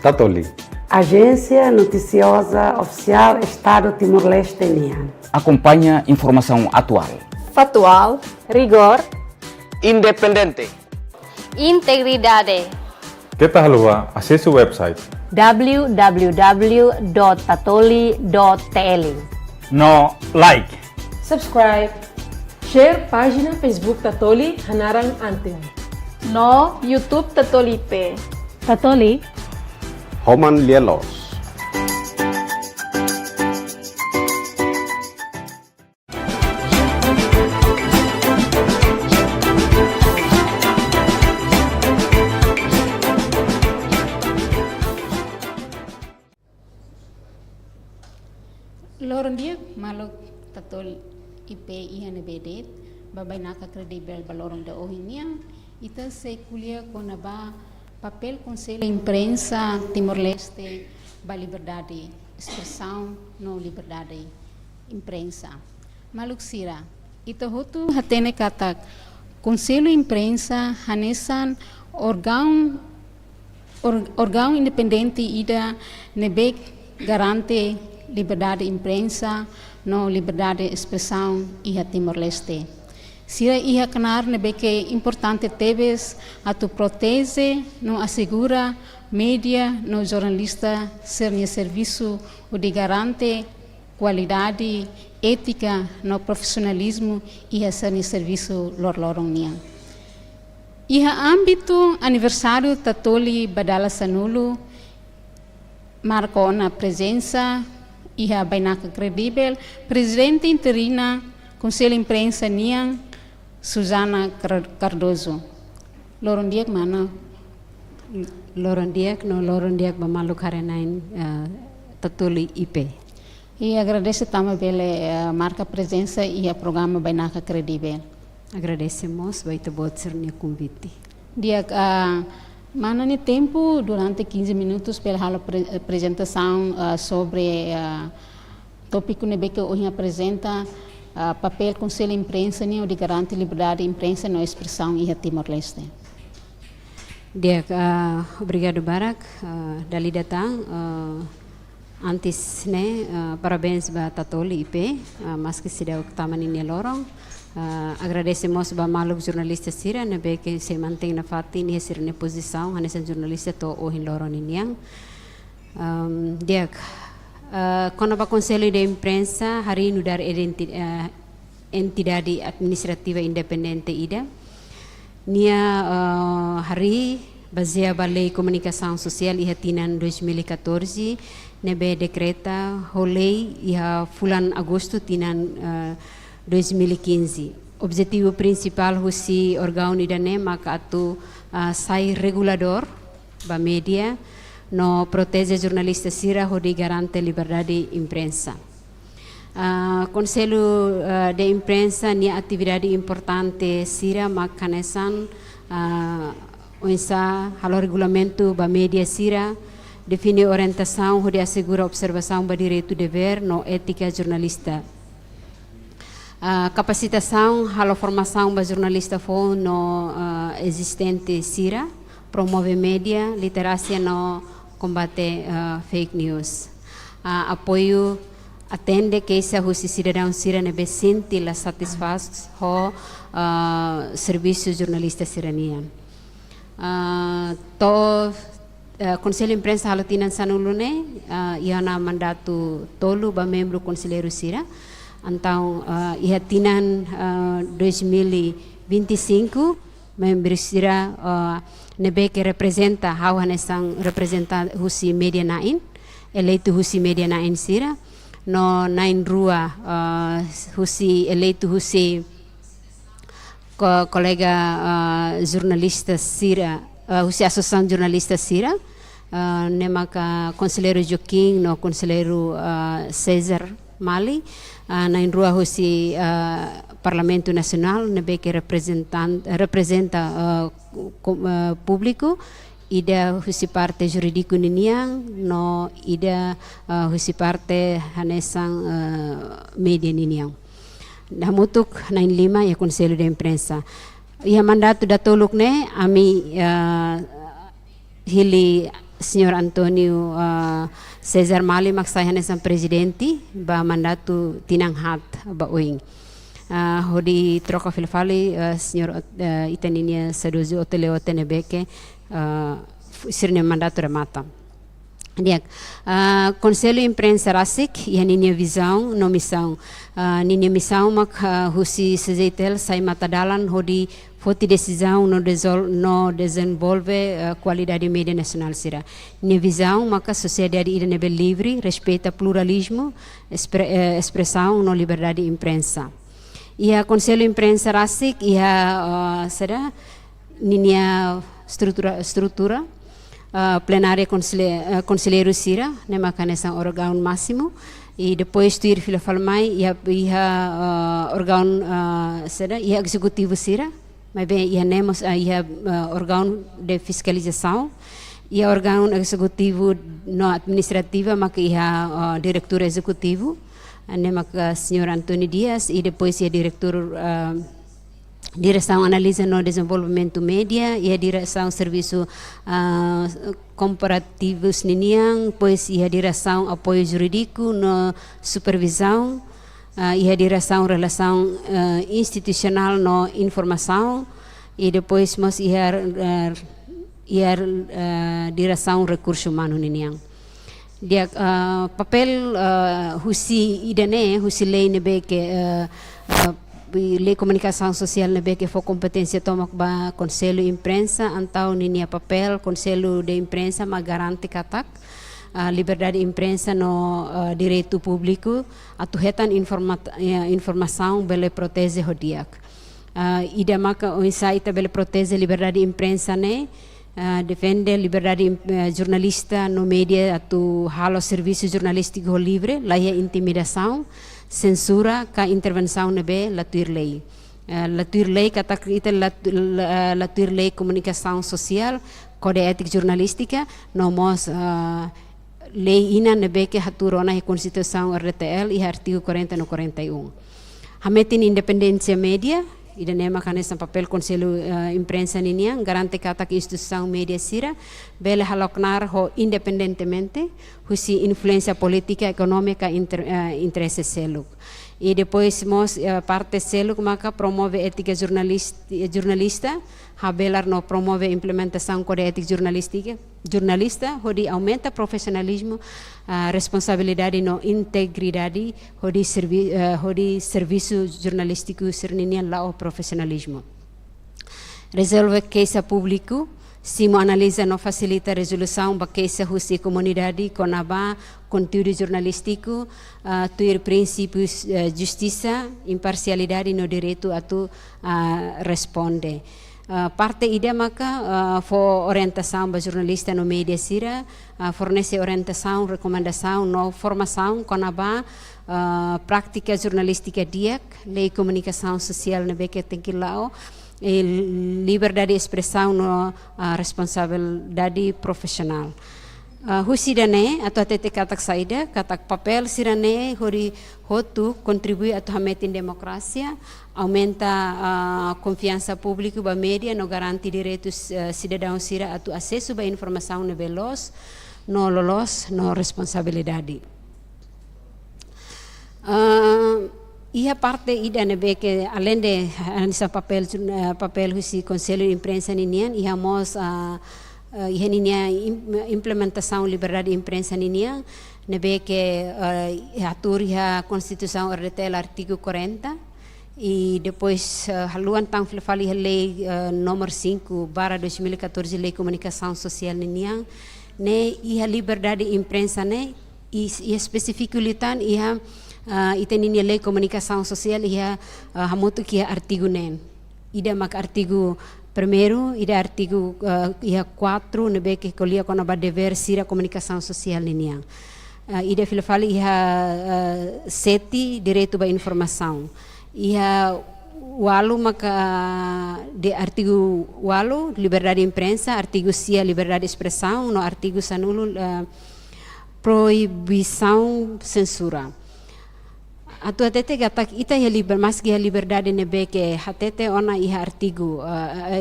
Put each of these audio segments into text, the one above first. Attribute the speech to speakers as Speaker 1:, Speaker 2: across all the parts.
Speaker 1: Tatoli.
Speaker 2: Agência Noticiosa Oficial Estado Timor-Leste Nian.
Speaker 3: Acompanha informação atual,
Speaker 4: factual, rigor,
Speaker 5: independente,
Speaker 4: integridade.
Speaker 1: Kita halua, acesse o website
Speaker 4: www.tatoli.tl.
Speaker 3: no like,
Speaker 6: subscribe, share página Facebook Tatoli Hanarang Antin.
Speaker 4: No YouTube Tatoli P.
Speaker 7: Tatoli.
Speaker 1: Homan Lielos.
Speaker 7: Lorong dia maluk Tatoli IP IHNBD babay naka credible balorong da ohiniang ita se kuliah kona ba papel conselho imprensa Timor-Leste ba liberdade expressão no liberdade imprensa maluk sira ita hotu hatene katak conselho imprensa hanesan órgão independente ida nebek garante liberdade imprensa no liberdade expressão iha Timor-Leste. Sira iha kanar nebeke importante teves atu protege no assegura media no jornalista sernya serviço o de garante qualidade ética no profissionalismo iha sernya serviço lorong niang. Iha âmbito aniversário Tatoli Badala Sanulu marcou na presença iha bainaka credível presidente interina Conselho Imprensa Niang Susana Cardoso. Lorong diak mana?
Speaker 8: Lorong diak bamalu karenain Tatoli IP.
Speaker 7: E agradece também pela marca presença e a programa bainaka credível.
Speaker 8: Agradecemos baita bot sernya convite.
Speaker 7: Diak mana ni tempo durante 15 minutos pela apresentação sobre tópico que hoje apresenta papel Conselho Imprensa o de garante liberdade imprensa na expressão e Timor-Leste.
Speaker 8: Dia obrigado Barak dali datang antes parabéns ba Tatoli IP mas que sidau taman ini lorong. Agradecemos ba maluk jornalista sira na que se mantém na fati ni sira na posição hanesan jornalista to ohin loron niang dia quando ba Conselho de Imprensa hari nu dar entidade administrativa independente ida nia hari baseia ba lei comunicação social iha tinan 2014 nebe decreta holei iha fulan agosto tinan 2015. Objetivo principal husi órgão idane maka atu sai regulador ba media no protege jornalista sira hodi garante liberdade imprensa. Conselho de Imprensa ni atividade importante sira makanesan unsa halo regulamento ba media sira define orientação hodi assegura observação ba direito dever no ética jornalista. Capacitação, halo formação para jornalista no existente sira, promove média, literacia no combate fake news. Apoio atende que essa cidadão sira nebe sente la satisfaz ho serviço jornalista siranian. Conselho Imprensa halo tinan sanulune, iana mandato tolu ba membro conselheiro sira. Então, iha tinan 2025 membros sira nebe que representa how hanesang representa husi media nain eleito husi media nain sira no nain rua husi eleito husi colega jornalista sira husi associação jornalista sira nemaka conselheiro Joaquim no conselheiro César Mali na rua husi Parlamento Nacional nebe que representa público ida husi parte juridico niniang no ida husi parte hanesang media niniang. Namutuk 95 ya Conselho de Imprensa. Ia mandato da toluk ne ami hili Senhor Antônio César Mali maksayana sang presidente ba mandato tinanghat ba oing. Hodi troca filfali senhor itaninia sadozi hoteleo tenebeke sirne mandato remata. Dia Conselho Imprensa Rasik ia ninia visão no missão ninia missão mak husi sejeitel sai matadalan hodi foti decisão no desenvolve qualidade média nacional sira. Nia visão maka sociedade ida nível livre, respeita pluralismo, expressão no liberdade de imprensa. Ia Conselho Imprensa Rasik ia será ninia estrutura plenária conselheiro sira, né, makanesa órgão máximo, e depois tuir fila falmai ia órgão será ia executivo sira, mas bem ia nemos ia órgão de fiscalização, ia órgão executivo no administrativa, maka ia diretor executivo, né, maka senhor Antônio Dias, e depois ia diretor direção analisa no desenvolvimento média e a direção serviço comparativos niniang, pois e a direção apoio jurídico no supervisão e a direção relação institucional no informação e depois mas e a direção recurso humano niniang. Dia papel husi idane husi lei nebe que lei comunicação social nebe que for competência toma ba conselho imprensa antau ninia papel conselho de imprensa ma garante katak liberdade de imprensa no direito público atuhetan informação bele protege hodiak ida maka o insaita bele protege liberdade de imprensa ne defende liberdade jornalista no media atu halo serviço jornalístico livre laia intimidação censura ka intervenção nebe latuir lei kata kita latuir lei comunicação social kode etik jornalística nomos lei ina nebe que haturona e constituição RTL e artigo 40 no 41 hametin independência média ida nema kanesa papel conselho imprensa ninia garante kata que instituição média sira bele haloknar ho independentemente husi influência política econômica interesse seluk e depois mos parte seluk maka promove ética jornalista habelar no promove implementação code ética jornalista hodi aumenta profissionalismo responsabilidade no integridade hodi serviço jornalístico serninia lao profissionalismo resolve case público Simo analisa no facilita resolução ba case husi comunidade conaba conteúdo jornalístico tuir princípios justiça imparcialidade no direito atu responde parte ida maka for orientação ba jornalista no media sira fornece orientação recomendação no formação conaba prática jornalística diak lei comunicação social na beke tenkilao liberdade de expressão no responsabilidade profissional. Husidane atau tete katak saida katak papel sirane hori hotu contribui atau hametin demokrasia aumenta confiança pública ba media no garanti direitos cidadão sira atau acesso ba informação no veloz no lolos no responsabilidade. Ia parte ida nebe que além de essa papel husi conselho de imprensa ninian ia mos ia ninia implementação liberdade de imprensa ninian nebe que atur ia constituição RTL artigo 40 e depois haluan tang fali lei nomor 5/2014 lei comunicação social ninian ne ia liberdade de imprensa ne e especificulitan ia iteninia lei comunicação social ia hamutu kia artigo nen ida mak artigo primeiro ida artigo ia 4 nebe que colia com a dever sira comunicação social ninia ida filafali ia 7 direito ba informação ia walu maka de artigo walu liberdade de imprensa artigo sia liberdade de expressão no artigo sanulu proibição censura atu atete gatak ita ya mas ya liberdade nebeke hatete ona iha artigo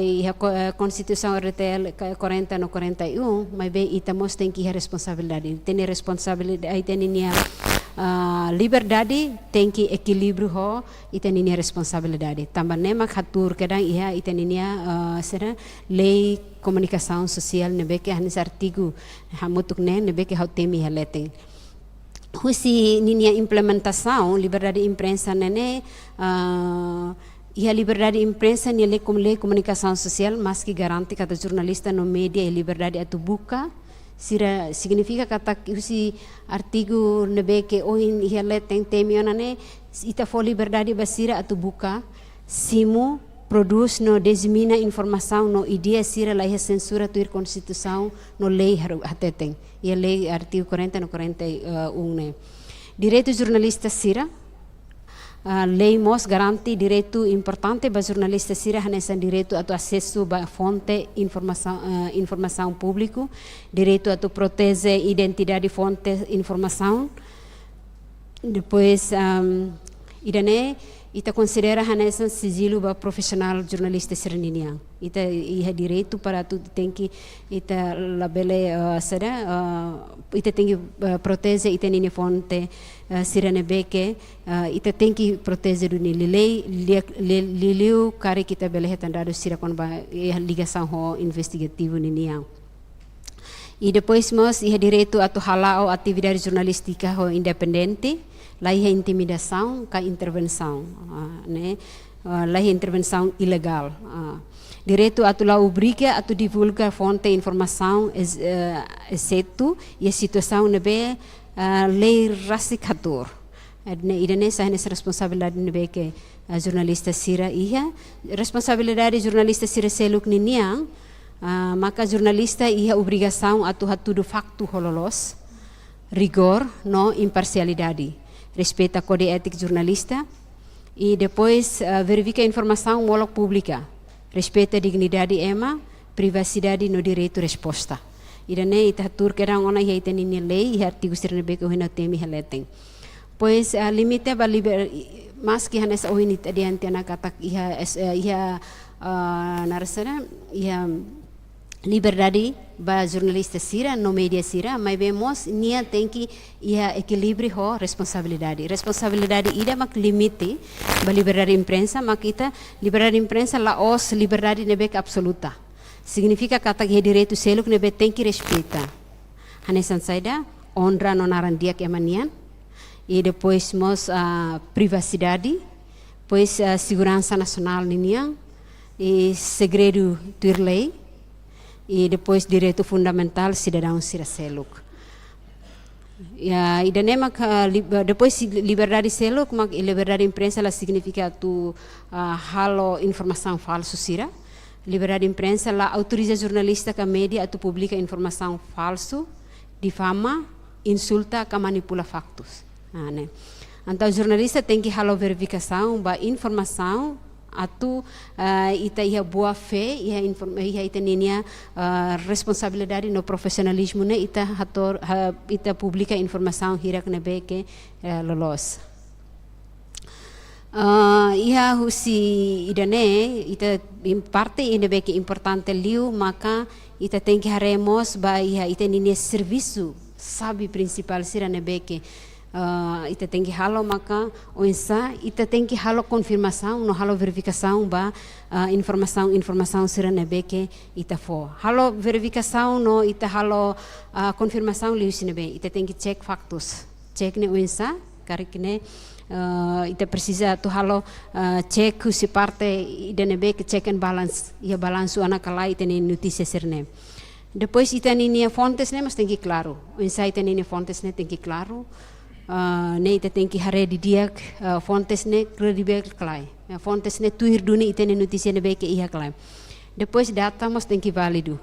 Speaker 8: iha Constituição RTL 40 no 41 mas be ita mos tem que responsabilidade tem responsabilidade tem nia liberdade tem que equilíbrio ho ita nia responsabilidade tambah nemak hatur kadang iha ita nia será lei comunicação social nebeke hanis artigo hamutuk ne nebeke hau temi haleteng husi ninia implementação liberdade de imprensa nene e a liberdade de imprensa ni lei comunicação social mas que garante cada jornalista no media e liberdade atu buka sira significa kata husi artigo nebe que oin ia leteng temiona ne ita fo liberdade basira atu buka simu produz no desemina informação no ideia sira lá a censura tuir constituição no lei hateteng e a lei artigo 40 no 41 né direito jornalista sira lei mos garante direito importante ba jornalista sira hanesan direito atu acesso ba fonte informação público direito atu protege identidade fonte informação depois idane ita considera hanesan sigilo ba profissional jornalista sereninia ita iha direito para tu tem que ita labele ita tem que protege ita nini fonte sirene beke ita tem que protege do lei liliu kare kita bele hetandado sira kon ba ligação ho investigativo ninia e depois mas iha direito atu halao atividade jornalística ho independente lá é intimidação com intervenção, né? Lá é intervenção ilegal. Direito a tu lá obriga a tu divulgar fonte informação, exceto e a situação nebe lei racificador. E nessa é essa responsabilidade nebe que a jornalista sira ia responsabilidade jornalista sira seluk niniang, maka jornalista ia obrigação a tu hatudo facto hololos, rigor, no imparcialidade. Respeita kode etik jornalista e depois verifica informação molok pública, respeita dignidade ema, privacidade no direito resposta. Irane ita tur kerang ona ia ita nini lei ia artigo sirne beko hina temi haleteng. Pois limite ba mas que hanes oini adiante na katak ia narasana ia liberdade ba jornalista sira no media sira mas vemos nia tem que ia equilíbrio ho responsabilidade ida mak limite ba liberdade imprensa mak kita liberdade imprensa la os liberdade nebe absoluta significa kata que direito seluk nebe tem que respeitar hanesan saida honra no narandia que emanian e depois mos privacidade pois segurança nacional niniang e segredo tuir lei e depois direito fundamental cidadão sira seluk. E daí depois liberdade seluk, mak liberdade imprensa la significa tu halo informação falso sira. Liberdade imprensa la autoriza jornalista que media tu publica informação falso, difama, insulta, que manipula factos. Né? Então jornalista tem que halo verificação, ba informação atu ita ia boa fé ia ita ninia responsabilidade no profissionalismo ne ita publica informação hirak nebe que lolos ia husi idane ita parte nebe que importante liu maka ita tem que haremos ba ia ita ninia serviço sabe principal sira nebe que ita tem que halo maka oinsa ita tem que halo confirmação no halo verificação ba informação sira nebe que ita fo halo verificação no ita halo confirmação lius nebe ita tem que check factos check ne oinsa karikne ita precisa tu halo check se parte ida nebe que check and balance ia balanço ana kala ita ne notícia sirne depois ita ni fontes ne mas tem que claro oinsa ita ni fontes ne tem que claro ne ita tem que hare di dia fontes ne credible clai fontes ne tuir duni ita ne notícia ne beke ia clai depois data mas tem que válido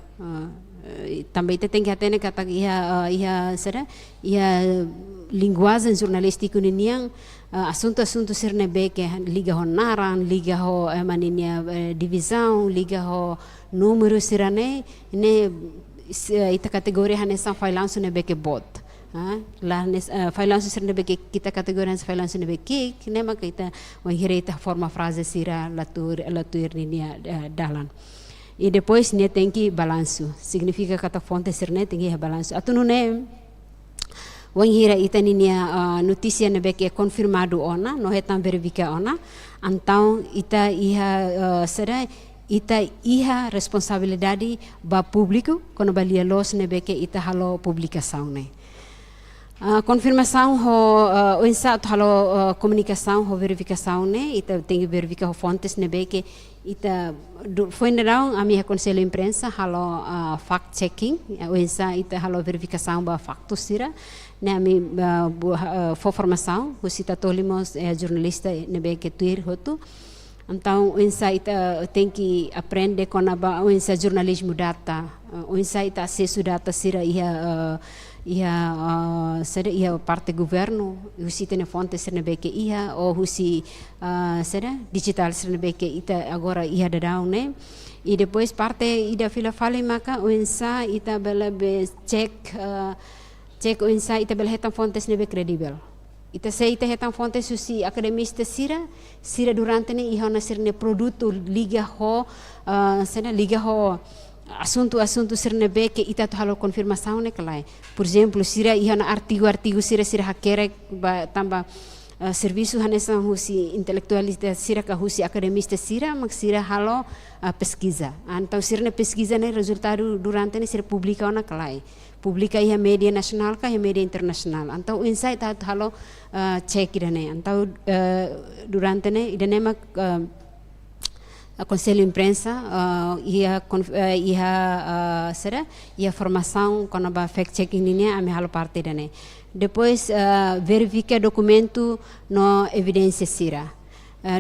Speaker 8: também ita tem que atene kata ia será ia linguagem jornalística niniang assunto sir ne beke liga ho naran liga ho maninia divisão liga ho número sirane ne ita kategori hanesan failanso ne beke bot Fai langsung sir nebeke kita kategori fai langsung nebeke nema kita wanghira ita forma frase sira latur ninia dalan. E depois ne tem que balanço, significa kata fonte sir ne tem que balanço. Atu ne wanghira ita ninia notícia nebeke confirmado ona, no hetan verifica ona, então ita iha será ita iha responsabilidade ba público quando balia los nebeke ita halo publicação ne. Confirmação o insato halo comunicação ho verificação ne ita tem que verificar fontes nebeke ita foi nerão a minha conselho imprensa halo fact checking o insa ita halo verificação ba factos sira ne ami formação o cita tolimos jornalista nebeke tuir hotu. Então, o insight tem que aprender com o insight jornalismo data, o insight acesso data sira ia parte governo, o si tem fonte sira nebeke ia ou o si sira digital sira nebeke ita agora ia dadau ne. E depois parte ida fila fale maka o insight ita bela be check o insight ita bela hetan fontes nebe kredibel. Ita sei ita hetan fonte susi akademista sira durante ne ihona sirne produto liga ho assunto sirne beke ita to halo confirmação ne kalai. Por exemplo, sira ihona artigo sira hakere tamba serviço hanesan husi intelectualista sira ka husi akademista sira mak sira halo pesquisa. Então sirne pesquisa ne resultado durante ne sira publica ona kalai. Publica ia media nasional kah ia media internasional. Então insight halo cek idane. Então durante ne idane mak conselho imprensa ia formação quando ba fact checking ini ame halo parte idane. Depois verifica documento no evidência sira.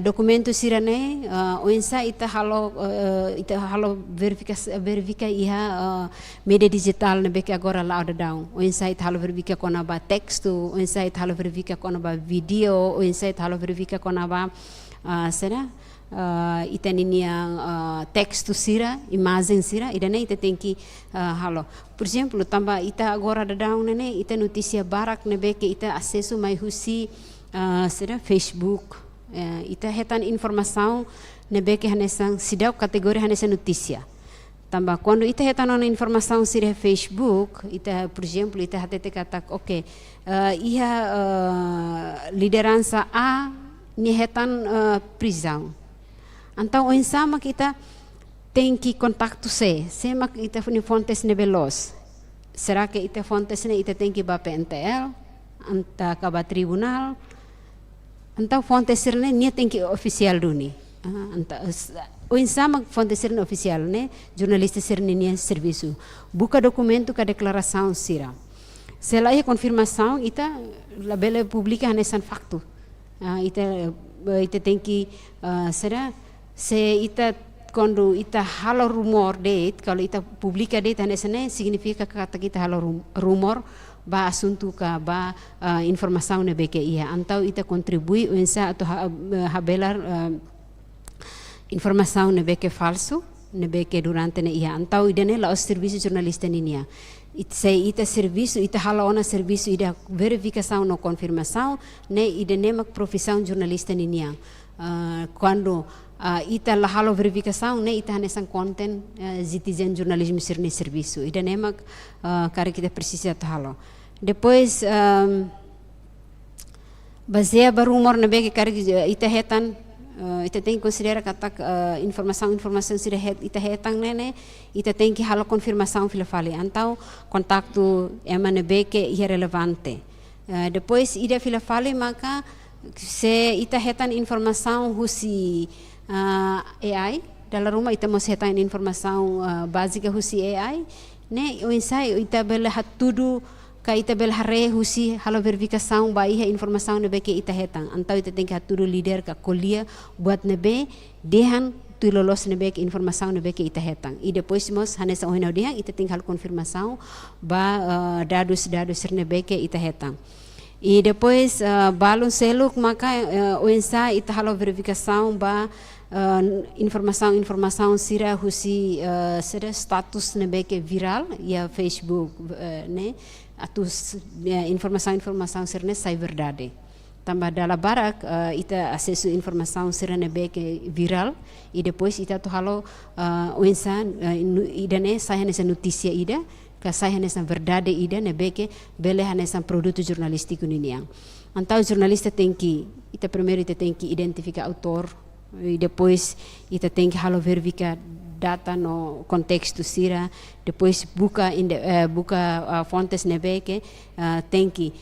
Speaker 8: Documento sira ne o insa ita halo verifica iha media digital ne beke agora lá ada down. O insa ita halo verifica kona ba texto, o insa ita halo verifica kona ba video, o insa ita halo verifica kona ba ita ninia texto sira, imagem sira, ida ne ita tem que halo. Por exemplo, tamba ita agora ada down ne ita notícia barak ne beke ita acesso mai husi sira Facebook. Ita hetan informação nebeke hanesan sidau kategori hanesan notícia. Tambah quando ita hetan ona informação sira Facebook, ita por exemplo ita hatete kata liderança A ni hetan prisão. Então o insama kita tem que contacto se mak ita funi fontes nebelos. Será que ita fontes ne ita tem que ba PNTL, anta kaba tribunal. Então fonte sirne nia tem que oficial duni. O insama fonte sirne oficial ne jornalista sirne nia serviço. Buka documento ka declaração sira. Setelah confirmação ita labela publica hanesan faktu. Ita tem que se ita quando ita halo rumor date kalau ita publica date hanesan significa kata kita halo rumor ba assunto ka ba informação ne beke ia antau ita contribui unsa atau habelar informação ne beke falso ne beke durante ne ia antau idane la serviço jornalista ninia ita serviço ita hala ona serviço ida verificação no confirmação ne idane mak profissão jornalista ninia quando ita la halo verificação ne ita hanesan content citizen jornalismo sirne serviço ida nemak cara kita precisa halo. Depois baseia barumor na beke cara ita hetan ita tem que considerar kata informação sira ita hetan nene ita tem que halo confirmação fila fale antau kontaktu emane beke ia relevante. Depois ida fila fale maka se ita hetan informação husi AI dalam rumah ita mau hetan informação básica husi AI ne o ensaio ita bela hatudu ka ita bela hare husi halo verificação ba iha informação ne beke ita hetan antau ita tem que hatudu líder ka kolia buat nebe dehan tu lolos ne beke informação ne beke ita hetan e depois mos hanesa ohina dehan ita tem que halo confirmação ba dados ne beke ita hetan. E depois balon seluk maka o ensaio ita halo verificação ba informação sira husi sira status nebeke viral ya Facebook né atus informação sira ne sai verdade tambah dalam barak ita acesso informação sira nebeke viral e depois ita tu halo uinsan ida ne sai nessa notícia ida que sai nessa verdade ida nebeke bele nessa produto jornalístico niniang. Então o jornalista tem que primeiro tem que identificar autor e depois tem que verificar data no contexto sira, depois buka fontes nebeke tem que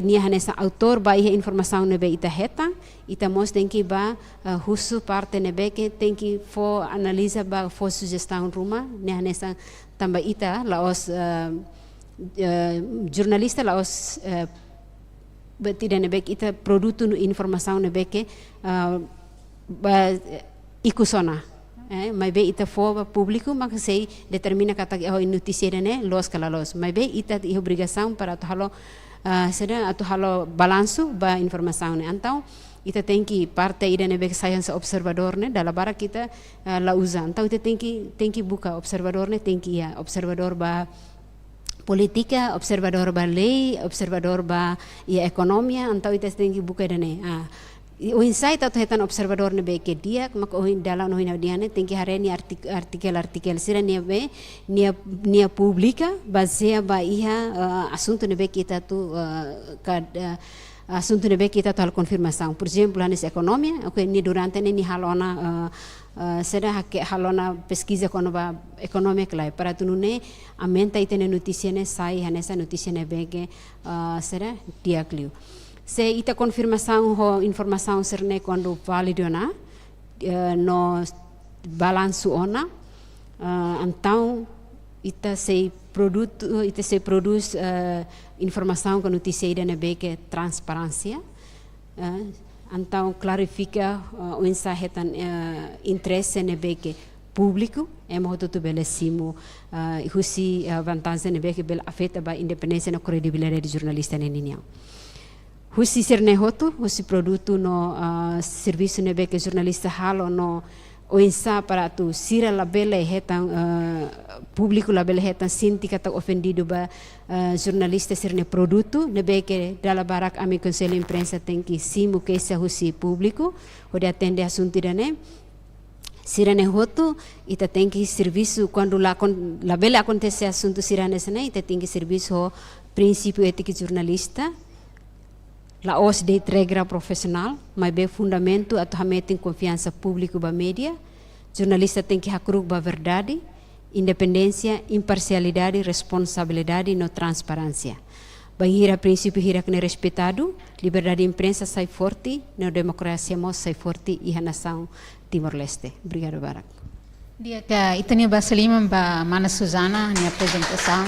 Speaker 8: nia nessa autor ba ihe informação nebe ita heta ita mos tem que ba husu parte nebeke tem que for analisa ba for sugestão ruma nia nessa tambah ita laos jornalista laos tidak nebek ita produto informação nebeke ikusona mas be ita for público maka sei determina kata notícia ne los kala los mas be ita obrigação para halo halo balanço ba informação ne então ita tem que parte ida nebek science observador ne dalam bara kita la usa então ita tem que buka observador ne tem que observador ba politika, observador ba lei, observador ba ekonomia, então ita tem que buka dane. O insight atau hetan observador ne beke dia, maka ohin dalam ohin dia ne tem que hari ni artikel sira nia publica, baseia ba iha assunto ne beke kita tu assunto ne beke kita tu hal confirmação. Por exemplo, anes ekonomia, ni durante ni halona será que halona pesquisa quando va econômica lá para tu não aumenta itene notícia ne sai nessa notícia ne bege será diaklio se ita confirmação ho informação serne quando válido na no balanço ona então ita se produz informação com notícia ida ne bege transparência então clarifica o insahetan interesse nebeke público é modo tu belesimo husi vantagem nebeke bel afeta ba independência na credibilidade de jornalista nenia husi serne hotu husi produto no serviço nebeke jornalista halo no o insa para tu sira la bele hetan público la bele hetan sinti kata ofendido ba jornalista serne produto nebeke dala barak ami conselho imprensa tem que simu que esse husi público o de atende assunto dane sirane hotu ita tem que serviço quando la bele acontece assunto sirane sana ita tem que serviço princípio ético jornalista la os de regra profissional, mas bem fundamento atau hametin confiança público ba media, jornalista tem que hakruk ba verdade, independência, imparcialidade, responsabilidade no transparência. Bahira princípio hira kena respeitado, liberdade de imprensa sai forte, na democracia mos sai forte e a nação Timor-Leste. Obrigado, Barak.
Speaker 7: Dia que itania bahasa lima ba Mana Suzana ni apresentação.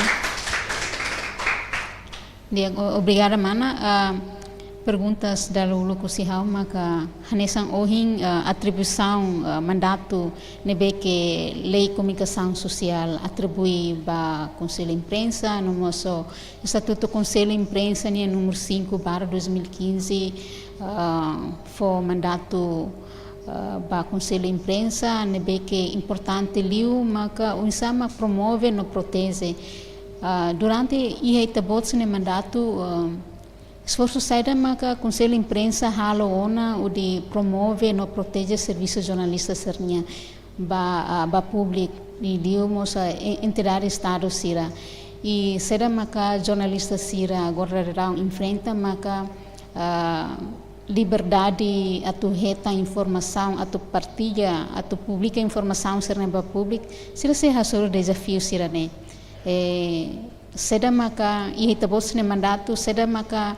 Speaker 7: Dia obrigada Mana. Perguntas da Lulu Kusihau maka hanesan ohin atribuição mandato nebeke lei comunicação social atribui ba Conselho Imprensa no nosso Estatuto Conselho Imprensa ni número 5/2015 for mandato ba Conselho Imprensa nebeke importante liu maka unsama promove no protege durante ia itabots ne mandato esforço saída maka Conselho Imprensa halo ona o de promove no protege serviço jornalista sernia ba público e diomos entidade estado sira e será maka jornalista sira agora enfrenta maka liberdade atu reta informação atu partilha atu publica informação serna ba público sira se hasor desafio sira ne seda maka ia tabos ne mandato seda maka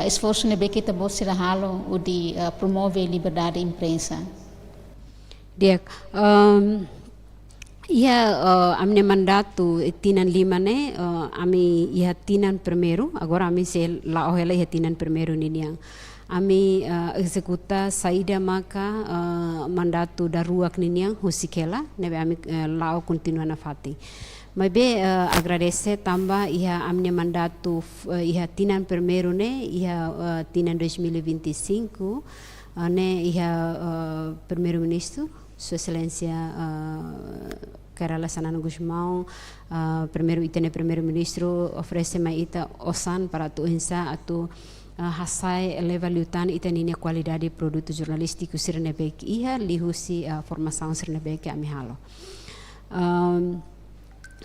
Speaker 7: esforço ne beke tabos sira halo o de promove liberdade de imprensa.
Speaker 8: Dia amne mandato tinan lima ne ami ia tinan primeiro agora ami se la ohela ia tinan primeiro niniang ami executa saída maka mandato daruak niniang husikela nebe ami lao continua na fati. Mas bem, agradecer também a minha mandato, tinan primeiro né, tinan 2025, ne iha primeiro-ministro, Sua Excelência Kerala Sanana Gusmão, primeiro-ministro oferece mais ita osan para tu insa atu hasai eleva liutan ita nini qualidade produto jornalístico sirnebek iha lihusi formação sirnebek amihalo.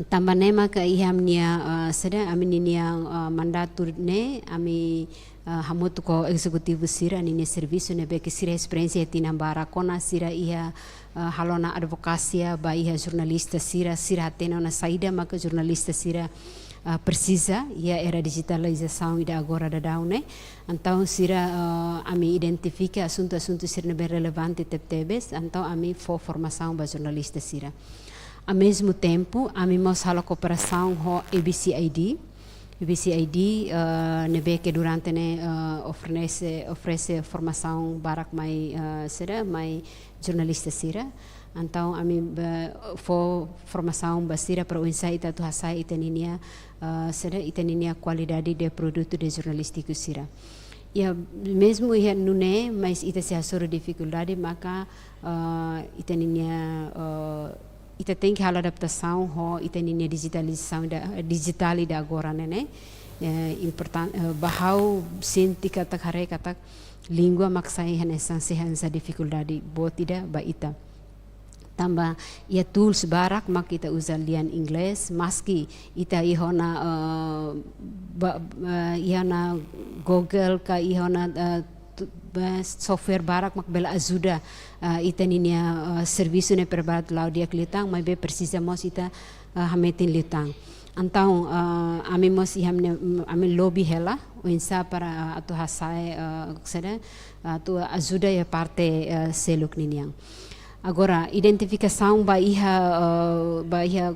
Speaker 8: Tambah nema ke iham nia seda ami ninia mandatur ne ami hamutu ko executivo sira ninia serviço ne beke sira experiência tina barakona sira iha halona advocacia ba iha jornalista sira tena na saída maka jornalista sira precisa ia era digitalização ida agora da daune então sira ami identifica assunto sira bem relevante tebes então ami formação ba jornalista sira. Ao mesmo tempo, a mimos hala cooperação com EBCID. EBCID nebe que durante ne oferece formação barak mai jornalista sira. Então a mim formação basira para o insight tu hasai itaninia qualidade de produto de jornalístico sira. Ya mesmo ia nune, mas ita se asura dificuldade maka itaninia ita tem que halar adaptação ho ita ninia digitalização digital da agora né importante bahau senti kata língua maksai hanesa dificuldade bot tidak ba ita tambah ia tools barak mak kita usa lian inglês maski ita ihona ihona Google ka ihona software barak mak bela ajuda ita ninia serviço ne perbat lau dia klitang mai be precisamos ita hametin litang então amimos ami lobby hela insa para atu hasai atu ajuda ya parte seluk niniang agora identificação ba iha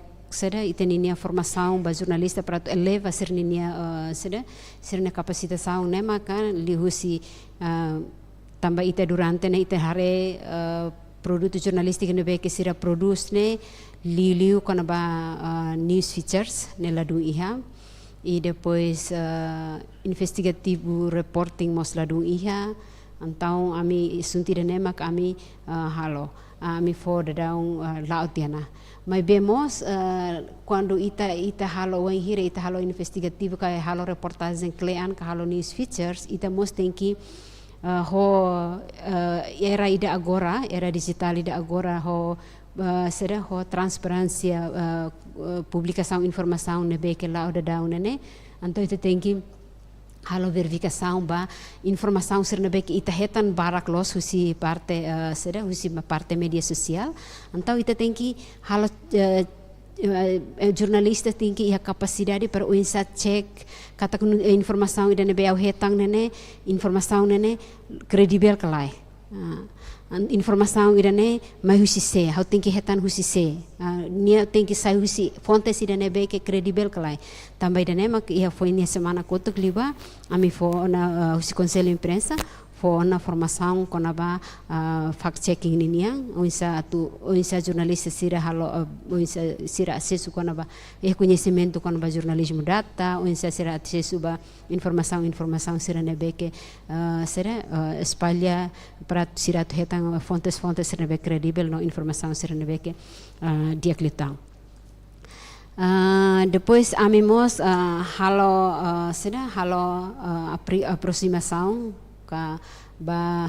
Speaker 8: ita ninia formação ba jornalista para eleva ser ninia ser na capacitação né maka lihusi tambah ita durante ne ita hare produto jornalístico ne be que sira produz ne liu kana ba news features ne ladu iha e depois investigativo reporting mos ladu iha então ami suntira ne maka ami halo ami for daun lautiana mas vemos quando ita halo hira ita halo investigativo ka halo reportagem klean ka halo news features ita mos tem que era ida agora era digital ida agora ho transparência publicação informação nebe que lá da down né então ita tem que halo verificação ba informação ser nebe que ita hetan barak los husi parte husi parte media sosial então ita tem que halo jornalista tem que a capacidade para uinsa cek kata informação ida nebe au hetang nene informação nene kredibel kalai informação ida ne mai husi se how tem que hetan husi se nia tem que sai husi fontes ida nebe que kredibel kalai também ida ne mak ia foi nia semana kotuk liba ami fo na husi conselho imprensa fo na formação konaba fact checking ninia uinsa jornalista sira halo uinsa sira acesso konaba conhecimento konaba jornalismo data uinsa sira acesso ba informação sira nebe que sira espalha para sira tu hetang fontes sira nebe credível no informação sira nebe que dia klitang depois amimos halo aproximação ka ba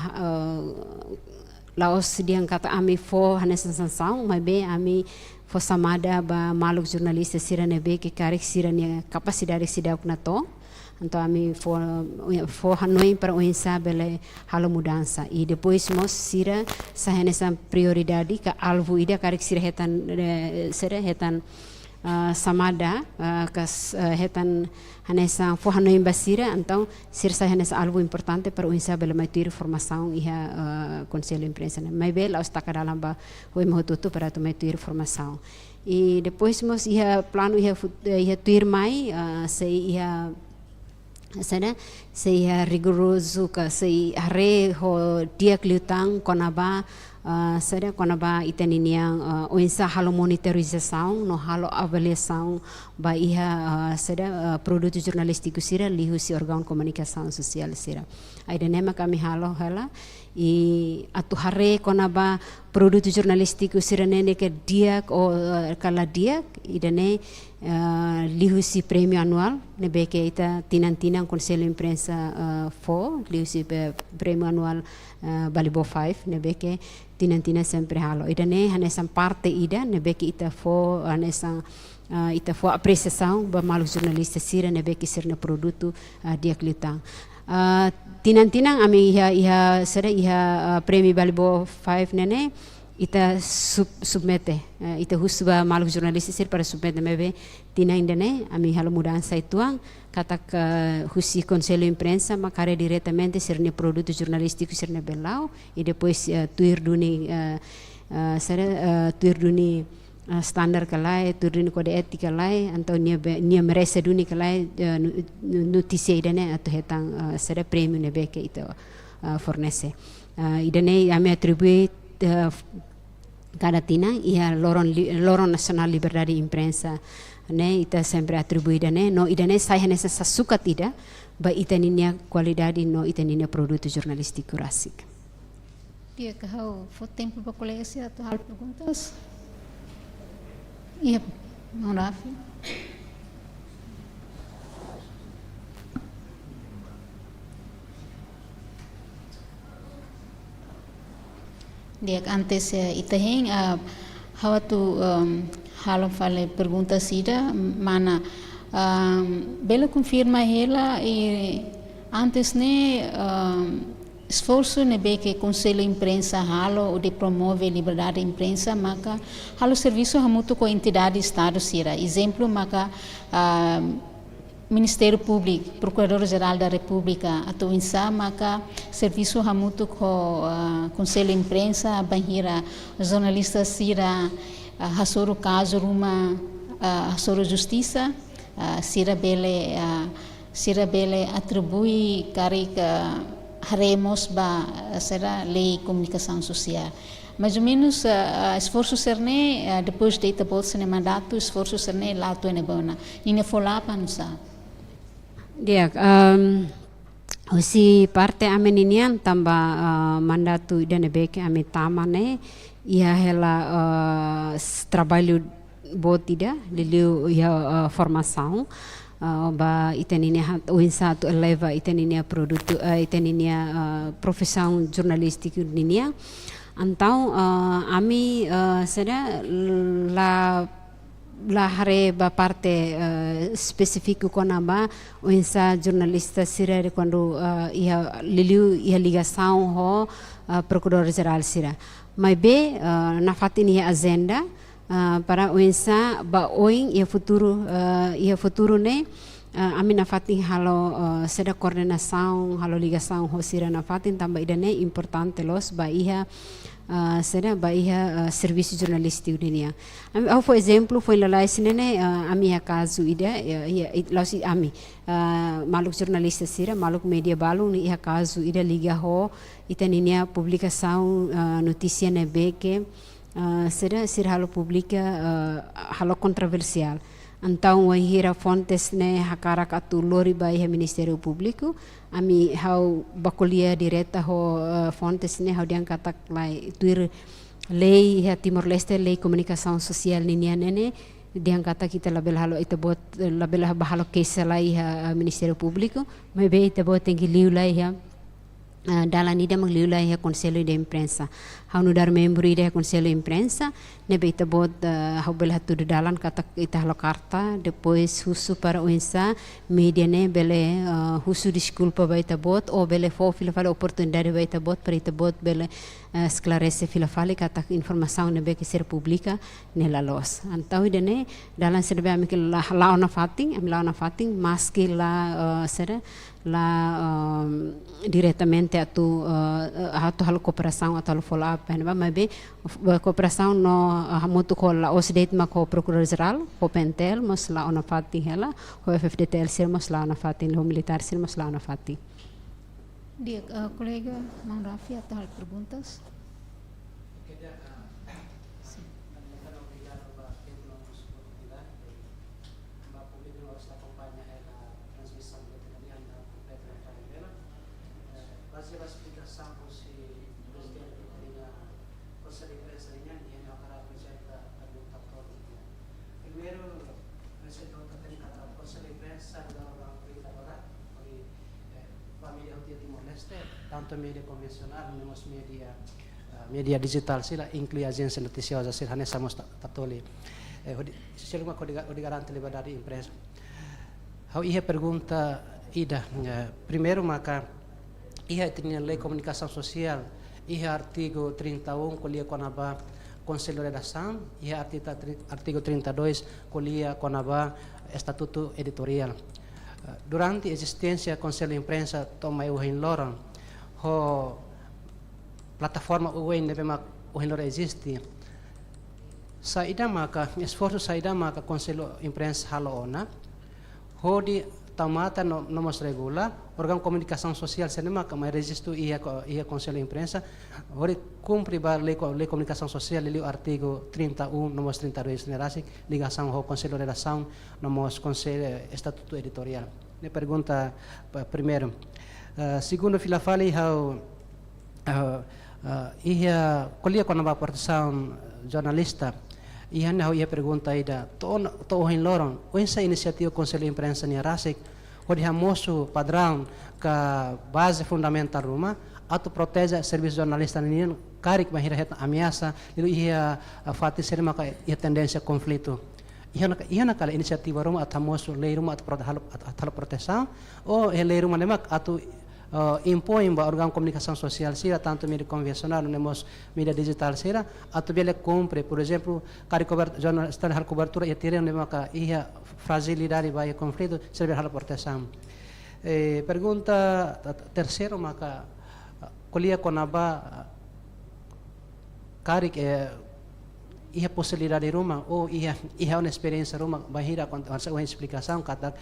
Speaker 8: laos diang kata ami fo hanesan sansang mai be ami fo samada ba maluk jornalista sira nebe que karek sira nia capacidade sidak nato então ami fo hanoi para uinsa bele halo mudança e depois mos sira sa hanesan prioridade ka alvo ida karek sira hetan samada kas hetan hanesa fo hanoi basira então sirsa hanesa algo importante para o insabel mai ter formação e conselho imprensa mai bela os taka dalam ba o motutu para tu mai ter formação e depois mos ia plano ia ter mai se ia rigoroso ka se are ho dia klutang konaba Sada quando ba itaninia oensa halo monitorização no halo avaliação ba iha sada produto jornalístico sira lihu si órgão comunicação social sira. Aida nema kami halo hala e atu hare quando ba produto jornalístico sira nene ke diak o kala diak idane lihu si prêmio anual nebe ke ita tinan conselho imprensa lihu si prêmio anual Balibo 5 nebe ke tinan sempre halo idane hanesan parte ida nebe ke ita hanesan ita apreciação ba malu jornalista sira nebe ke sirna produto diak litang tinan ami iha sada iha prêmio Balibo 5 nene ita submete ita husba malu jornalista sir para submete mebe tina indane ami halo mudança ituang katak husi conselho imprensa makare diretamente sirne produto jornalístico sirne belau e depois tuir duni standar kalai tuir duni kode etika lai antau nia meresa duni kalai notícia idane atau hetang sera prêmio nebe ke ita fornece idane ami atribui cada tina ia lorong nasional liberdade de imprensa ne ita sempre atribuída ne no idane sai nessa suka tidak ba ita ninia qualidade no ita ninia produto jornalístico rasik.
Speaker 7: Dia kau for tempo para colega se atau hal perguntas. Iya, Mang Rafi. Dia antes itaheng hawa tu halo fale pergunta sida mana bela confirma ela e antes ne esforço ne be que conselho imprensa halo o de promove liberdade de imprensa maka halo serviço hamuto com entidade estado sira exemplo maka Ministério Público, Procurador-Geral da República, atau insa maka serviço hamuto ko Conselho Imprensa banhira jornalista sira hasoro caso ruma hasoro justiça sira bele atribui kari haremos ba será lei comunicação social. Mais ou menos esforço serne depois de ter bolsa ne mandato esforço serne lá tu ne bona ine folapa nusa.
Speaker 8: Dia usi parte ameninian tamba mandato idane beke ame tamane ia hela trabalho botida liliu ia formação ba itaninia uinsa tu eleva itaninia produto itaninia profissão jornalística ninia então ami será la hare ba parte específico konamba uinsa jornalista sira quando ia liliu ia ligação ho procurador-geral sira mas be na fatini agenda para uinsa ba oing ia futuro ne ami na fatin halo seda coordenação halo ligação ho sira na fatin tamba idane importante los ba ia será bahia serviço jornalístico dunia. Ao por exemplo foi lá nene ami caso ida lá si ami maluk jornalista sira maluk media balung ni caso ida liga ho itaninia publicação notícia nebe que será sir halo publica halo controversial. Então hira fontes ne hakarak atu lori bahia Ministério Público ami hau bakulia direta ho fontes ne hau diangkatak lai tuir lei Timor Leste lei comunicação social ninia nene diangkata kita label halo ita bot label bahalo case lai Ministério Público mas be ita bot tengi liu lai dalam ida mengliu lai Conselho de Imprensa hau nu dar membro ida Conselho de Imprensa nebe ita bot hau belah tu dalan kata ita halo karta depois husu para uinsa media ne bele husu desculpa ba ita bot ou bele fo fila fala oportunidade ba ita bot para ita bot bele esclarece fila fala kata informação nebe que ser publica nela los antau ida ne dalan serbe ami ke la ona fating maski la sera la diretamente atu halo cooperação atu halo follow up mas be cooperação no hamutu ko la osdet ma ko procurador-geral ko pentel mos la ona fating hela ko FFDTL sir mos la ona fating lo militar sir mos la ona fating.
Speaker 7: Dia colega Mang Rafi atau hal perguntas?
Speaker 9: base a explicação que o presidente da Conselho de Imprensa e agora apresenta a pergunta toda. Primeiro, o presidente da Conselho de Imprensa da agora, família de Timor-Leste, tanto mídia convencional, menos mídia digital, sila inclui agência noticiosa, sila nessa mostra tatoli. Sila uma o garante liberdade de imprensa. Hau ia pergunta ida, primeiro maka ia tinha lei comunicação social, ia artigo 31 colia conaba Conselho de Redação, ia artigo 32 colia conaba Estatuto Editorial. Durante a existência Conselho de Imprensa toma o em Loran, ho plataforma uin nebe mak uin Loran existe. Saida maka esforço saida maka Conselho de Imprensa haloona, ho di tamata nomos regula, órgão comunicação social cinema que mais registro ia Conselho de Imprensa, ori cumpre ba lei comunicação social li artigo 31 nomos 32 nerasi ligação ao Conselho de Redação nomos Conselho Estatuto Editorial. Ne pergunta primeiro, segundo filafali how ia colia com a participação jornalista. Ia pergunta ida to hin lorong essa inisiativa Conselho de Imprensa ni rasik hodi hamosu padrão ka base fundamental rumah atau protege serviço jornalista ni karik bahira het ameaça lilu ia fati serma ka ia tendência conflito ia nakala inisiativa rumah atau hamosu lei rumah atau proteção ou lei rumah lemak atau impõe ba órgão comunicação social sira tanto mídia convencional nemos mídia digital sira atau bele compre por exemplo cari jornalista hal cobertura ia tirem maka ia fragilidade ba conflito serve hal proteção. Pergunta terceiro maka colia conaba cari ia possibilidade rumah ou ia uma experiência rumah bahira com uma explicação kata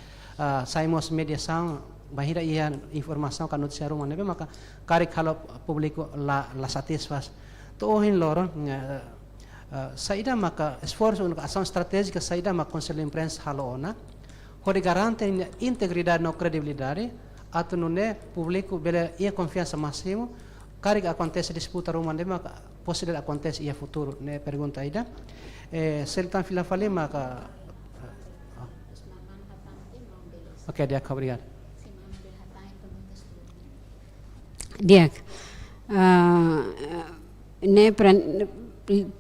Speaker 9: saímos mediação bahira ia informação ka notícia rumah nebe maka karik halo publiko la satisfaz to hin loron saída maka esforço untuk ação estratégica saída maka Conselho de Imprensa halo ona hori garante integridade no credibilidade atau nune publiko bela ia confiança máximo karik acontece disputa rumah nebe maka possible acontece ia futuro ne pergunta ida seltan filafali maka oke dia obrigado.
Speaker 8: Diak,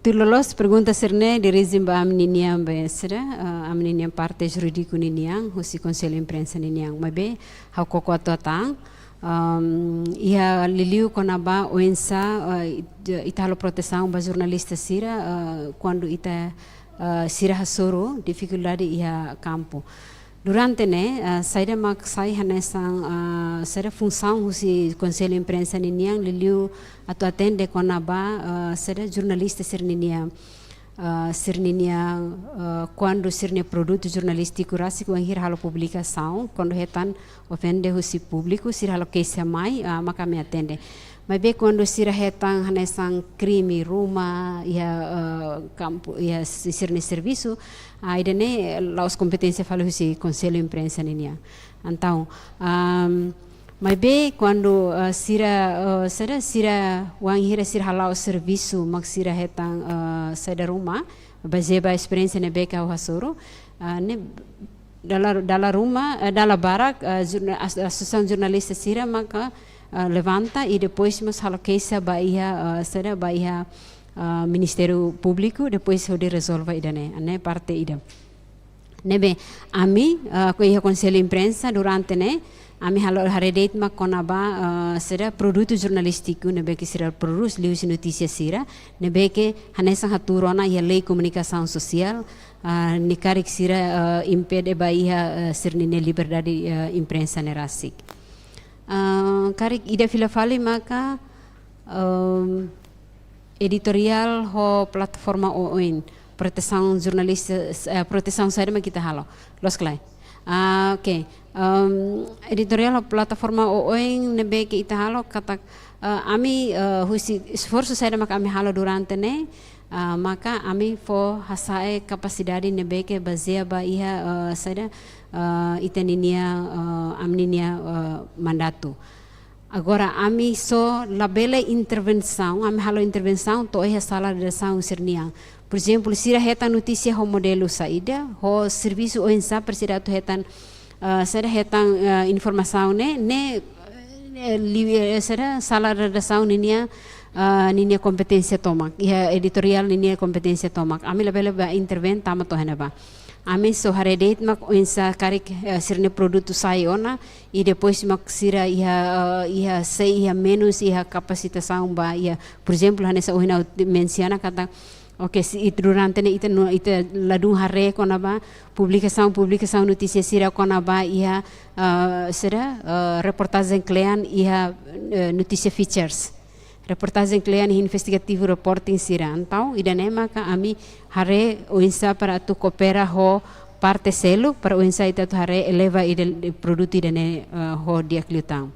Speaker 8: Tulolos pergunta serne di rezimba amniniam besra amniniam parte juridico niniang husi Conselho de Imprensa niniang mabe hau koko atang ia liliu konaba oensa italo proteção ba jornalista sira quando ita sira hasoro dificuldade ia campo. Durante saída mak sai hanesang saída função husi Conselho de Imprensa niniang liliu atau atende konaba saída jornalista sir niniang quando sirne produto jornalístico rasico em halo publicação quando retan ofende husi público sir halo case mai maka me atende. Mas bem quando sira retan hanesang crime rumah ia campo ia sirne serviço ainda ne laos competência falo husi Conselho de Imprensa ninia. Então mas bem quando sira wang hira sira halau serviço mak sira retan saída rumah bazeba experiência ne beka hasoro ne dalam rumah dalam barak associação jornalista sira maka levanta e depois mas halo case baia será baia Ministério Público depois ele resolve idane ane parte ida nebe ami ko ia Conselho de Imprensa durante ne ami halo haredate mak konaba será produto jornalístico nebe que será produz lius notícia sira nebe que hanesa haturona ia lei comunicação social nikarik sira impede baia sirnine liberdade imprensa nerasik. Karik ida filafali maka editorial ho plataforma OON proteção jornalista proteção saída kita halo los klai oke editorial ho plataforma OON nebe kita halo kata ami husi esforço saída maka ami halo durante ne maka ami fo hasae capacidade nebe que baseia ba ia saída iteninia amninia mandato Agora, ami so labele intervenção, ami halo intervenção, to é sala de redação serniang. Por exemplo, sira hetan notícia ho modelo saída, ho serviço o insa persida tu hetan, sira hetan informação ne sira sala de redação ninia kompetência tomak, ia editorial ninia kompetência tomak. Ami labele ba interven tama to hena ba. Ami so haredet mak oinsa karik sirne produto saiona e depois mak sira ia sei ia menos ia capacitação ba ia, por exemplo, hanesa ohina menciona kata okay, si durante ne ita ladu hare kona ba publicação notícia sira kona ba ia sira reportagem klean ia notícia features. Reportagem klean investigativo reporting sira. Então, idane maka ami hare oinsa para tu coopera ho parte selo para oinsa ita tu hare eleva ide produto idane ho dia kliutang.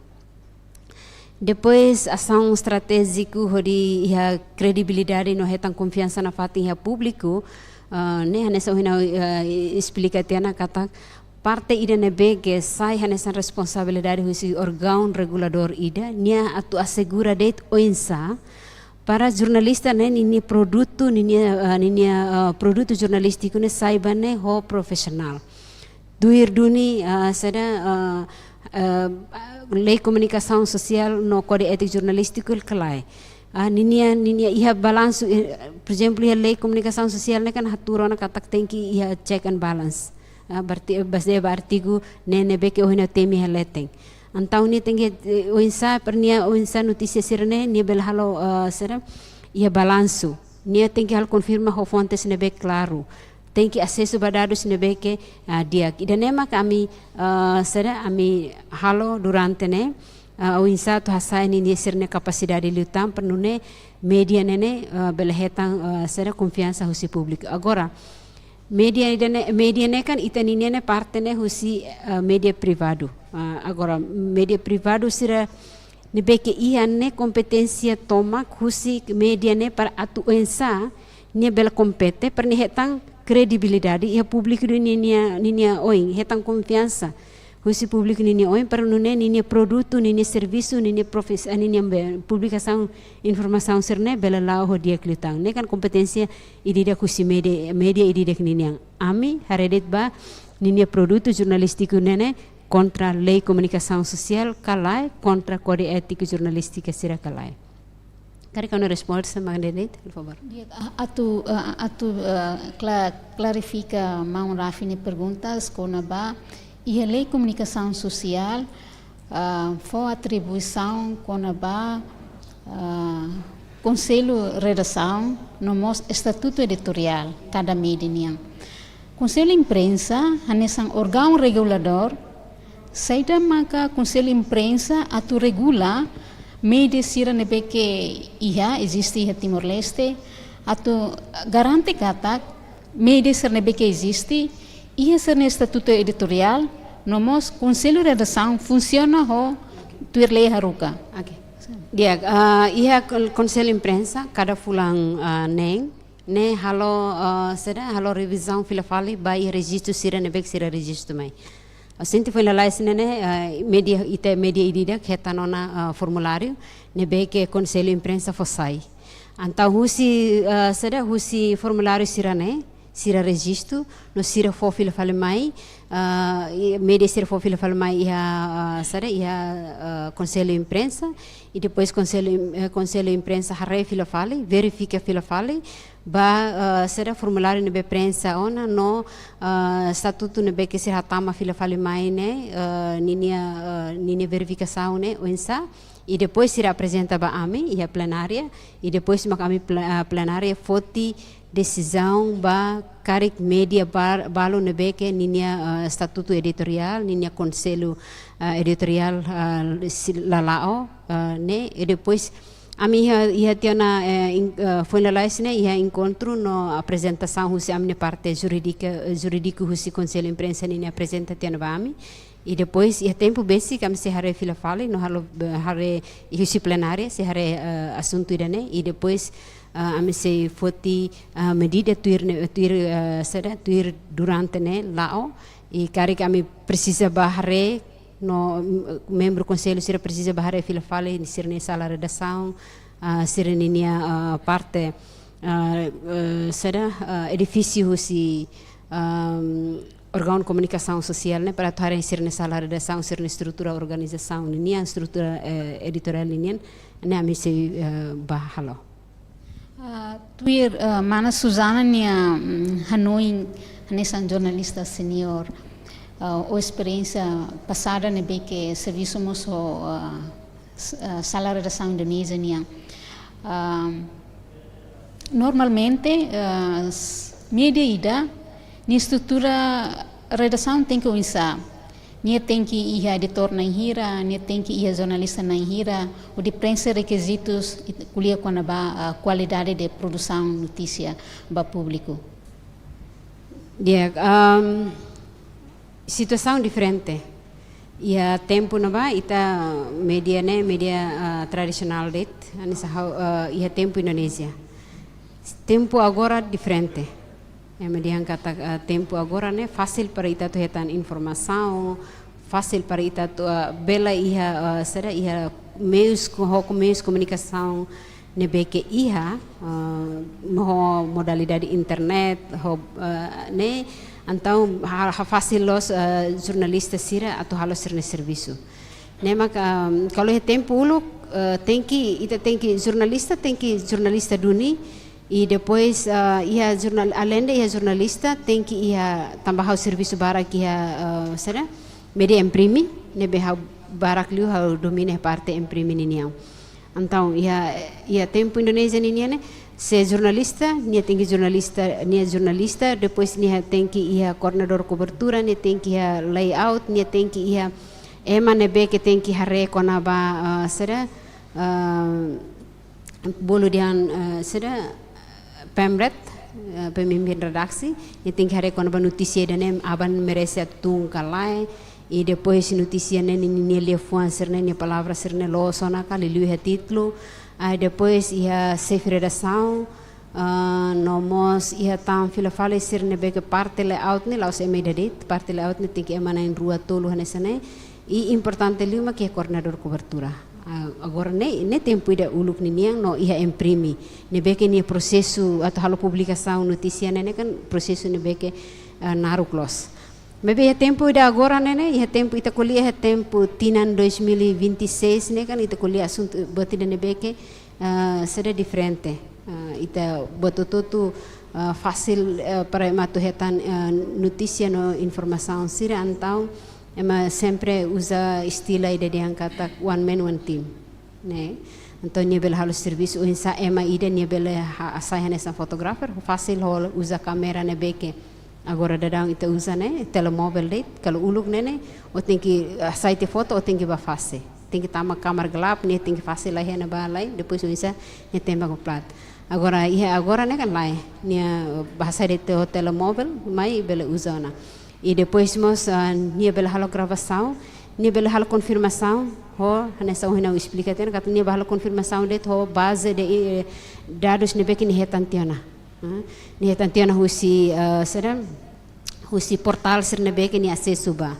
Speaker 8: Depois ação estratégico ho di ia credibilidade no hetan confiança na fatin ia público ne hanesa hina explicatiana kata parte ida nebege sai hanesan responsabilidade husi órgão regulador ida nia atu assegura det oinsa para jornalista ne nini produto produto jornalístico ne saibane ho profissional duir duni sada lei comunicação social no kode etik jornalístico kelai ninia iha balanço, por exemplo, iha lei comunicação social ne kan haturona katak tenki iha check and balance. Berarti base artigo nene beke ohina temi haleteng. Antau ni tengi oinsa pernia oinsa notícia sirne ni bel halo sera ia balanço. Ni tengi hal confirma ho fontes nebe claro. Tengi acesso a dados nebe ke dia. Idanema kami sera ami halo durante ne oinsa tu hasai ni sirne capacidade lutam penune media nene belehetang sera confiança husi público. Agora media ne kan itaninia ne parte ne husi media privado. Agora media privado sira ne beke iha ne kompetência toma husi media ne para atu ensa ne bela kompete per ne hetang credibilidade ia público ninia oin hetang confiança husi público ninia oin para nune ninia produto ninia serviço ninia profissão ninia publicação informação serne bela lao ho dia klitang ne kan kompetência idida husi media idida ninia ami haredet ba ninia produto jornalístico nene contra lei comunicação social kalai contra kode ético jornalística sira kalai. Kari kau resposta magnedet, por favor.
Speaker 7: Atu clarifica mau Rafi perguntas kona ba e a lei comunicação social foi atribuição kona ba conselho redação no mos estatuto editorial cada mídia. Conselho imprensa hanesan órgão regulador saida maka conselho imprensa atu regula media sira nebeke iha existe iha Timor-Leste atu garante kata media sira nebeke existe iha sira estatuto editorial nomos conselho de redação funciona ho tuirlei haruka.
Speaker 8: Okay. Dia iha conselho imprensa cada fulang ne halo revisão filafali by registro sira nebek sira registro mai. Senti foi lá esse media idida que está nona formulário nebe que conselho imprensa fossai. Então husi formulário sira registro no sira fofila fale mai media sira fofila fale mai conselho imprensa e depois conselho imprensa harre fila fale verifica fila fale ba será formulário nebe prensa ona no estatuto nebe que se hatama fila fale mai ne ninia verificação ne onsa e depois será apresenta ba ami e a plenária e depois makami plenária foti decisão ba karik media balo nebe que ninia estatuto editorial ninia conselho editorial lalao ne e depois ami ia tiana foi lá esse né ia encontro no apresentação husi amne parte jurídico husi conselho imprensa ni apresenta tiana bami e depois ia tempo basic am se hare fila fale no hare husi plenária se hare assunto idane e depois am se foti medida tuir durante né lao e kari kami precisa bahare no membro conselho sira precisa bahare fila fale sira ne sala redação sira ninia parte edifício si órgão de comunicação social né para atuar em sira ne sala redação sira ne estrutura organização ninia estrutura editorial ninia né a misi bahalo
Speaker 7: tuir mana Susana nia Hanoi nesan jornalista senior ou experiência passada ne que serviço moço sala redação Indonésia nia normalmente media ida ni estrutura redação tem que usar nia tem que ia editor na hira nia tem que ia jornalista na hira o de prensa requisitos kuliah com a qualidade de produção notícia ba público.
Speaker 8: Situação diferente. Ia tempo naba ita media ne media tradisional det anisa ia tempo Indonesia. Tempo agora diferente. Media kata tempo agora ne fácil para ita tu hetan informação, fácil para ita tu bela ia será ia meios comunicação nebeke iha modalidade internet ne então fácil los jornalistas sira atau halos sirne serviço ne maka kalau é tempo ulo tem que jornalista duni e depois além de jornalista tem que ia tambah serviço barak ia será media imprimi ne behau barak liu hau domine parte imprimi niau. Então, ia tempo Indonésia né, se jornalista, nia tem que jornalista, depois nia tem que ia coordenador cobertura, nia tem que ia layout, nia tem que ia nebe que tem que hare konaba será bolu dian será pemret pemimpin redaksi, nia tem que hare konaba notícia dan aban merece tung kalai. E depois notícia né nem lefuan ser né palavra ser né losona kali liu título aí depois ia chefe redação nomos ia tam fila fale ser né bege parte layout né laos emedadit parte layout né tem que emana em rua tolo nessa né e importante liu que é coordenador cobertura agora né tempo ida uluk niang no ia imprimi né bege né processo atau halo publicação notícia né kan processo né bege naru close. Maybe tempo ida agora né tempo ita kuliah tempo tinan 2026 né kan ita kuliah assunto batida nebeke será diferente ita bototo fácil para matu hetan notícia no informação sira então ema sempre usa estilo ida yang kata one man one team né então nia bela halo serviço insa ema ida nia bela asai nessa fotógrafo fácil hol usa kamera nebeke. Agora dadang ita usa né telemóvel det kalau uluk né ou tem que site foto ou tem que bafase tem que tama kamera gelap né tem que fase lah na balai depois usa né tembak plat agora né kan lai nia bahasa det telemóvel mai bela usa na e depois mos nia bela halo gravação nia bela halo confirmação ho nessa hina explica ter kat nia bela confirmação det ho base de dados ne bekin hetantiana ni tantiana husi será husi portal serna beke ni acesso ba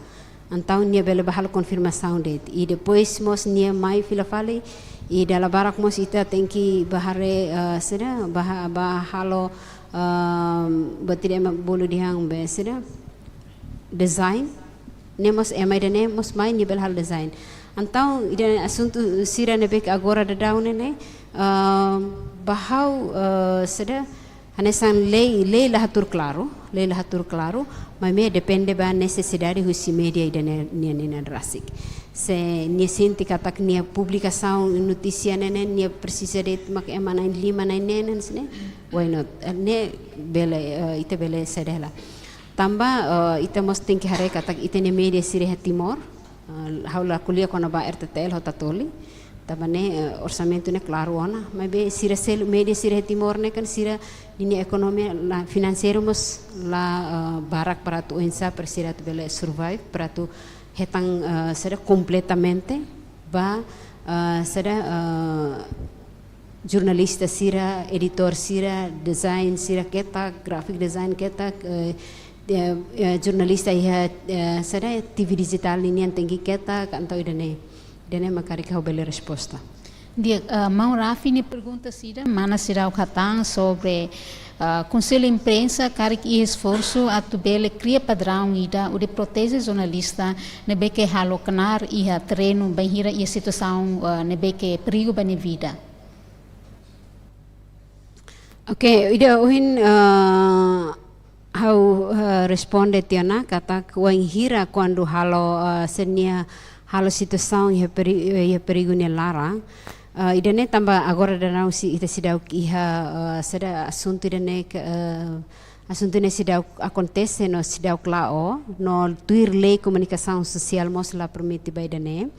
Speaker 8: então ni bela bahal confirmação det e depois mos ni mai fila fale e dala barak mos ita tem que bahare será bahalo batire bolu dihang be será design nemos emai dane mos mai ni bela hal design então ida assunto sira ne beke agora da down ne bahau será Hanesan lei lah atur claro, mas me depende ba necessidade husi media ida nia drastic. Se nia senti katak nia publicação notícia nia precisa de mak emana 5 nenen sene, why not? Ne bele ita bele sedela. Tamba ita mos tem que hare katak ita ne media sire Timor, haula kuliah kona ba RTTL hotatoli. Tabane orçamento né claro ona mas be sira sel media sira Timor né kan sira linha economia la financeiro mos la barak para tu ensa para sira tu bele survive para tu hetang sira completamente ba sira jornalista sira editor sira design sira keta graphic design keta jornalista iha sada TV digital ini yang tinggi kita kan tahu idane makari kau beli resposta.
Speaker 7: Dia mau Rafi ni pergunta sida mana será o catang sobre Conselho de Imprensa carik e esforço a tubele cria padrão ida o de protege jornalista nebe que halocanar e a treino bem hira e a situação nebe que perigo bem vida.
Speaker 8: Okay, ida uhin how responde tiana kata kuang hira quando halo senia halo situação e perigo ne larang. Idane tambah agora danau si ita sidau iha sada assunto idane assunto ne sidau acontece no sidau clao no tuir lei comunicação social mos la permite ba idane.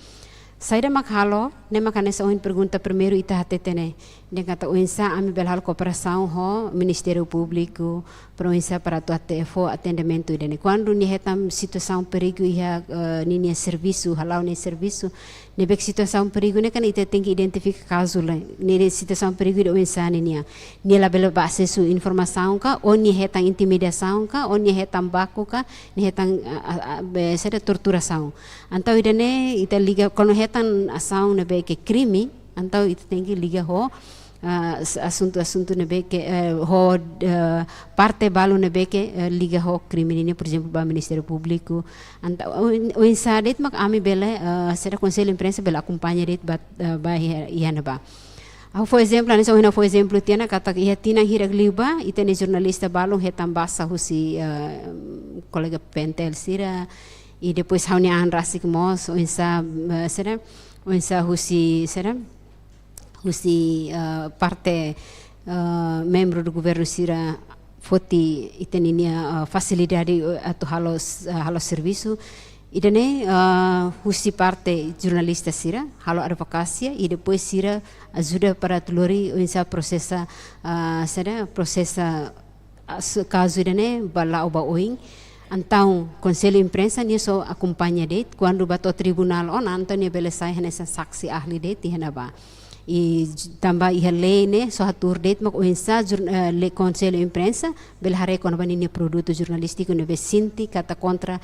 Speaker 8: Saida makhalo ne makane sa oin pergunta primeiro ita hatetene ne kata oinsa ami belhal cooperação ho Ministério Público província para tu atefo atendimento idane quando ni hetam situação perigo iha ni serviço halau ni serviço ne bek situação perigo ne kan ita tem que identificar caso la ni situação perigo do oinsa ni la bela acesso informação ka ou ni hetam intimidação ka ou ni hetam baku ka ni hetam sada torturação antau idane ita liga quando hetam ação ne bek crime antau ita tem que liga ho assunto nebe que ho parte balo nebe que liga ho crime ini por exemplo ba Ministério Público anta o insadet mak ami bele será Conselho de Imprensa bela acompanha det ba iana ba por exemplo nessa hina por exemplo tiana kata ia tina hirag liba itene jornalista balong hetam basa husi colega Pentel sira e depois hauni an rasik mos o insa será o insa husi será husi parte membro do governo sira foti iteninia facilidade atau halo serviço idane husi parte jornalista sira halo advocacia e depois sira ajuda para tulori insa processa será processa caso idane bala oba oing. Então, Conselho de Imprensa nisso acompanha det quando bato tribunal on Antônio belesai nessa saksi ahli det tihanaba e tambah ia lei ne so atur det mak oinsa le Conselho de Imprensa belhare kon banini produto jornalístico ne besinti kata contra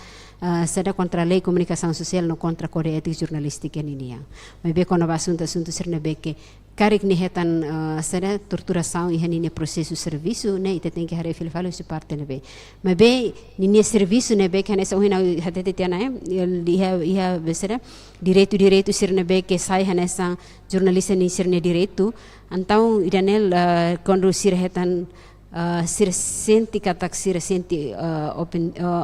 Speaker 8: sada contra lei comunicação social no contra kode etik jornalistika ninia mas be kon assunto sirne beke karik ni hetan sada torturação e hanine processo serviço ne ite tem que hare filfalo se parte ne be mas be ni serviço ne be kan essa hina hatete tiana ia besera direito sirne be que sai hanessa jornalista ni sirne direito então idanel quando sir hetan sir senti katak sir senti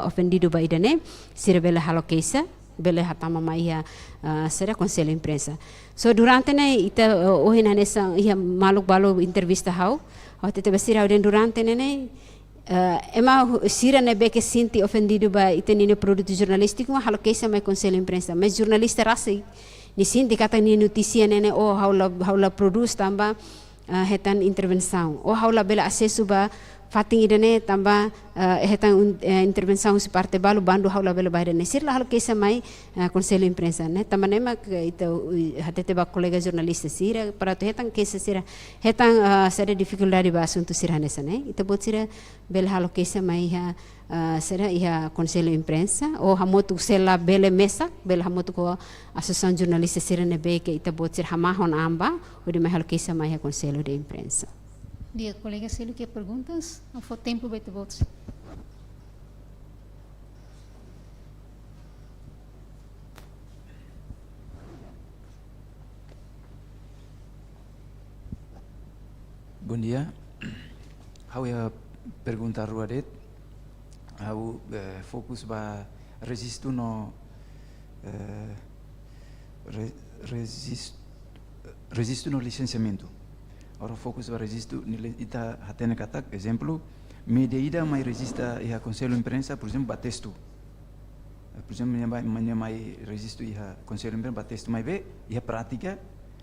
Speaker 8: ofendido ba idane sir bela halo keisa bela hatama maia será Conselho de Imprensa. So durante ne ita ohin nessa ia maluk balo entrevista hau te basira den durante ne ema sira ne beke sinti ofendido ba ita ni produto jornalístico halo keisa mai Conselho de Imprensa mas jornalista rasi ni sinti kata ni notícia ne oh haula produz tamba hetan intervenção ou haula bela acesso ba fating idane tamba hetan intervenção se parte balu bandu haula bela baida ne sir la hal kesa mai Conselho de Imprensa ne tamba nema ita hatete ba colega jornalista sira para tu hetan kesa sira hetan sada dificuldade ba assunto sira nessa ne ita bot sira bela hal kesa mai será ia Conselho de Imprensa ou hamotu sela bela mesa bela hamotu ko associação jornalista sira ne be que ita bot sira hamahon amba o de mai hal kesa mai Conselho de Imprensa.
Speaker 7: Dia colega Célio que perguntas? Não foi tempo para te votos.
Speaker 10: Bom dia. How ia perguntar ruadet? How fokus ba resisto no resisto no licenciamento. Ora fokus ba resisto ita hatene katak exemplo medida mai resista ia Conselho de Imprensa por exemplo batesto por exemplo mai resisto ia Conselho de Imprensa batesto mai be ia prática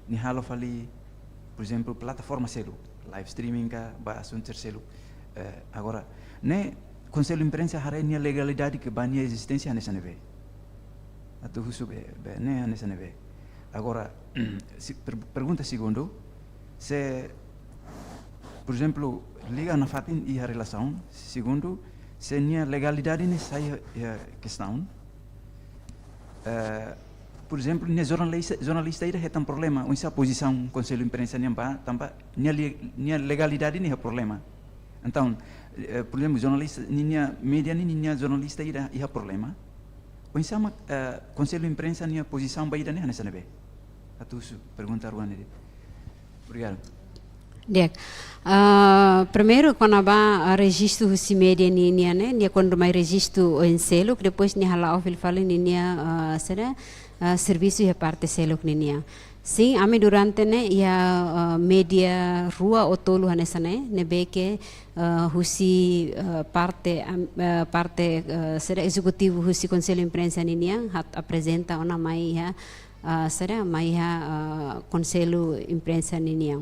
Speaker 10: ni halo fali por exemplo plataforma selo live streaming ka ba assunto selo agora ne Conselho de Imprensa hare ni legalidade que bania existência nessa neve atu husu be ne nessa neve agora pergunta segundo se, por exemplo, liga na fatin e a relação, segundo, Senia legalidade ini saya questão. Por exemplo, nia jornalista ida é um problema, essa posição conselho imprensa tampa nia legalidade ini é problema. Então, por exemplo, jornalista nia media nia jornalista ida é problema. Essa conselho imprensa nia posição baida nih nessa nebe. Atu pergunta ruan ini. Obrigado.
Speaker 8: Dek, primeiro quando vai registro husi media ninia né, nia quando mai registro em selo, depois nia hala ofil fala ninia será serviço e parte selo ninia. Sim, ami durante né ia media rua otolu hanesa né, nebe que husi parte será executivo husi conselho imprensa ninia hat apresenta ona mai ya será mai ya conselho imprensa ninia.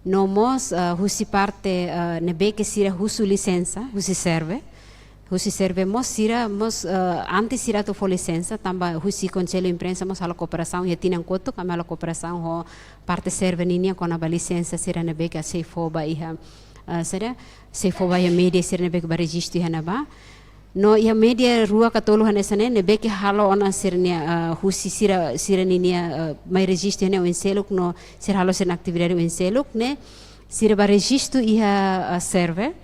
Speaker 8: Nomos husi parte nebe que sira husu licença, husi serve mos sira mos antes sira to for licença, tamba husi conselho imprensa mos hala cooperação e tinang koto kami hala cooperação ho parte serve ninia com a licença sira nebe que sei foba iha sira sei foba ya media sira nebe que ba registro iha naba. No ia media rua katolu hanesane nebe que halo ona sirnia husi sira ninia mai registro ne o enseluk no sir halo sir atividade o enseluk ne sira ba registro iha server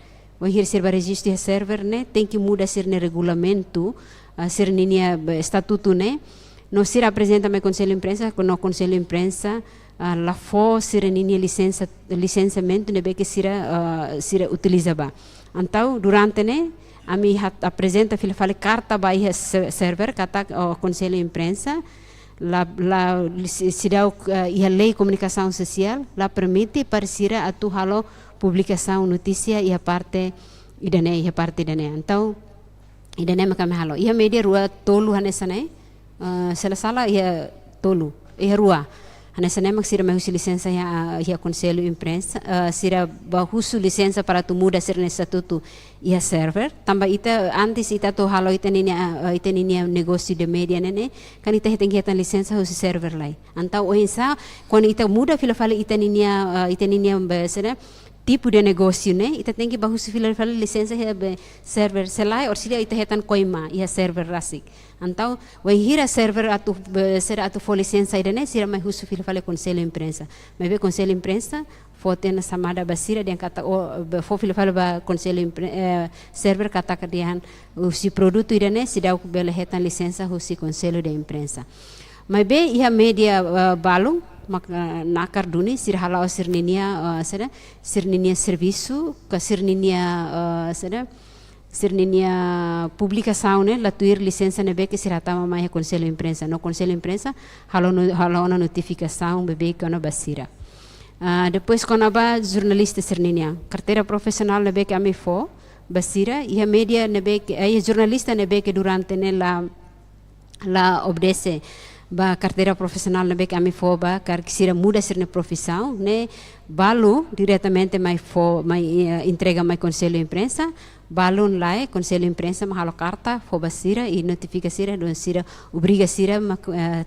Speaker 8: o hir sir ba registro iha server ne tem que mudar sir ne regulamento sir ninia estatuto ne no sir apresenta mai conselho imprensa no conselho imprensa la fo sir ninia licenciamento nebe que sira utiliza ba então durante ne ami apresenta fale carta by server kata conselho imprensa la sidau ia lei comunicação social la permite parecira atu halo publicação notícia ia parte idane então idane makame halo ia media rua tolu hanesane salah ia tolu ia rua hanesane mak sira mai licença ia conselho imprensa sira bahusu licença para tu muda sir estatuto ia server tamba ita antes ita to halo ita ninia negócio de media nene kan ita tem que ter licença husi server lai antau oinsa quando ita muda fala ita ninia sira tipo de negócio né ita tem que bahusu fala licença server selai or sila ita hetan koima ia server rasik antau hira server atu for licença ida né sira mai husu fala conselho imprensa mas be conselho imprensa foto na samada basira dia kata fo fala ba conselho server kata kadian usi produto ida né sida ku bela hetan licença husi conselho de imprensa mas be ia media balung maka nakar duni sir halau sir ninia serviço ka sir ninia publicação né latuir licença nebe que sirata mamai conselho imprensa no conselho imprensa halau na notificação bebe que ona basira depois quando ba jornalista sir ninia carteira profissional nebe que ami fo basira ia media nebe que jornalista nebe que durante ne la obedece ba carteira profissional nebe que ami fo ba car que sira muda sir ne profissão ne balu diretamente mai entrega mai conselho imprensa balun lai conselho imprensa mahalo carta fo basira e notifica sira don sira obriga sira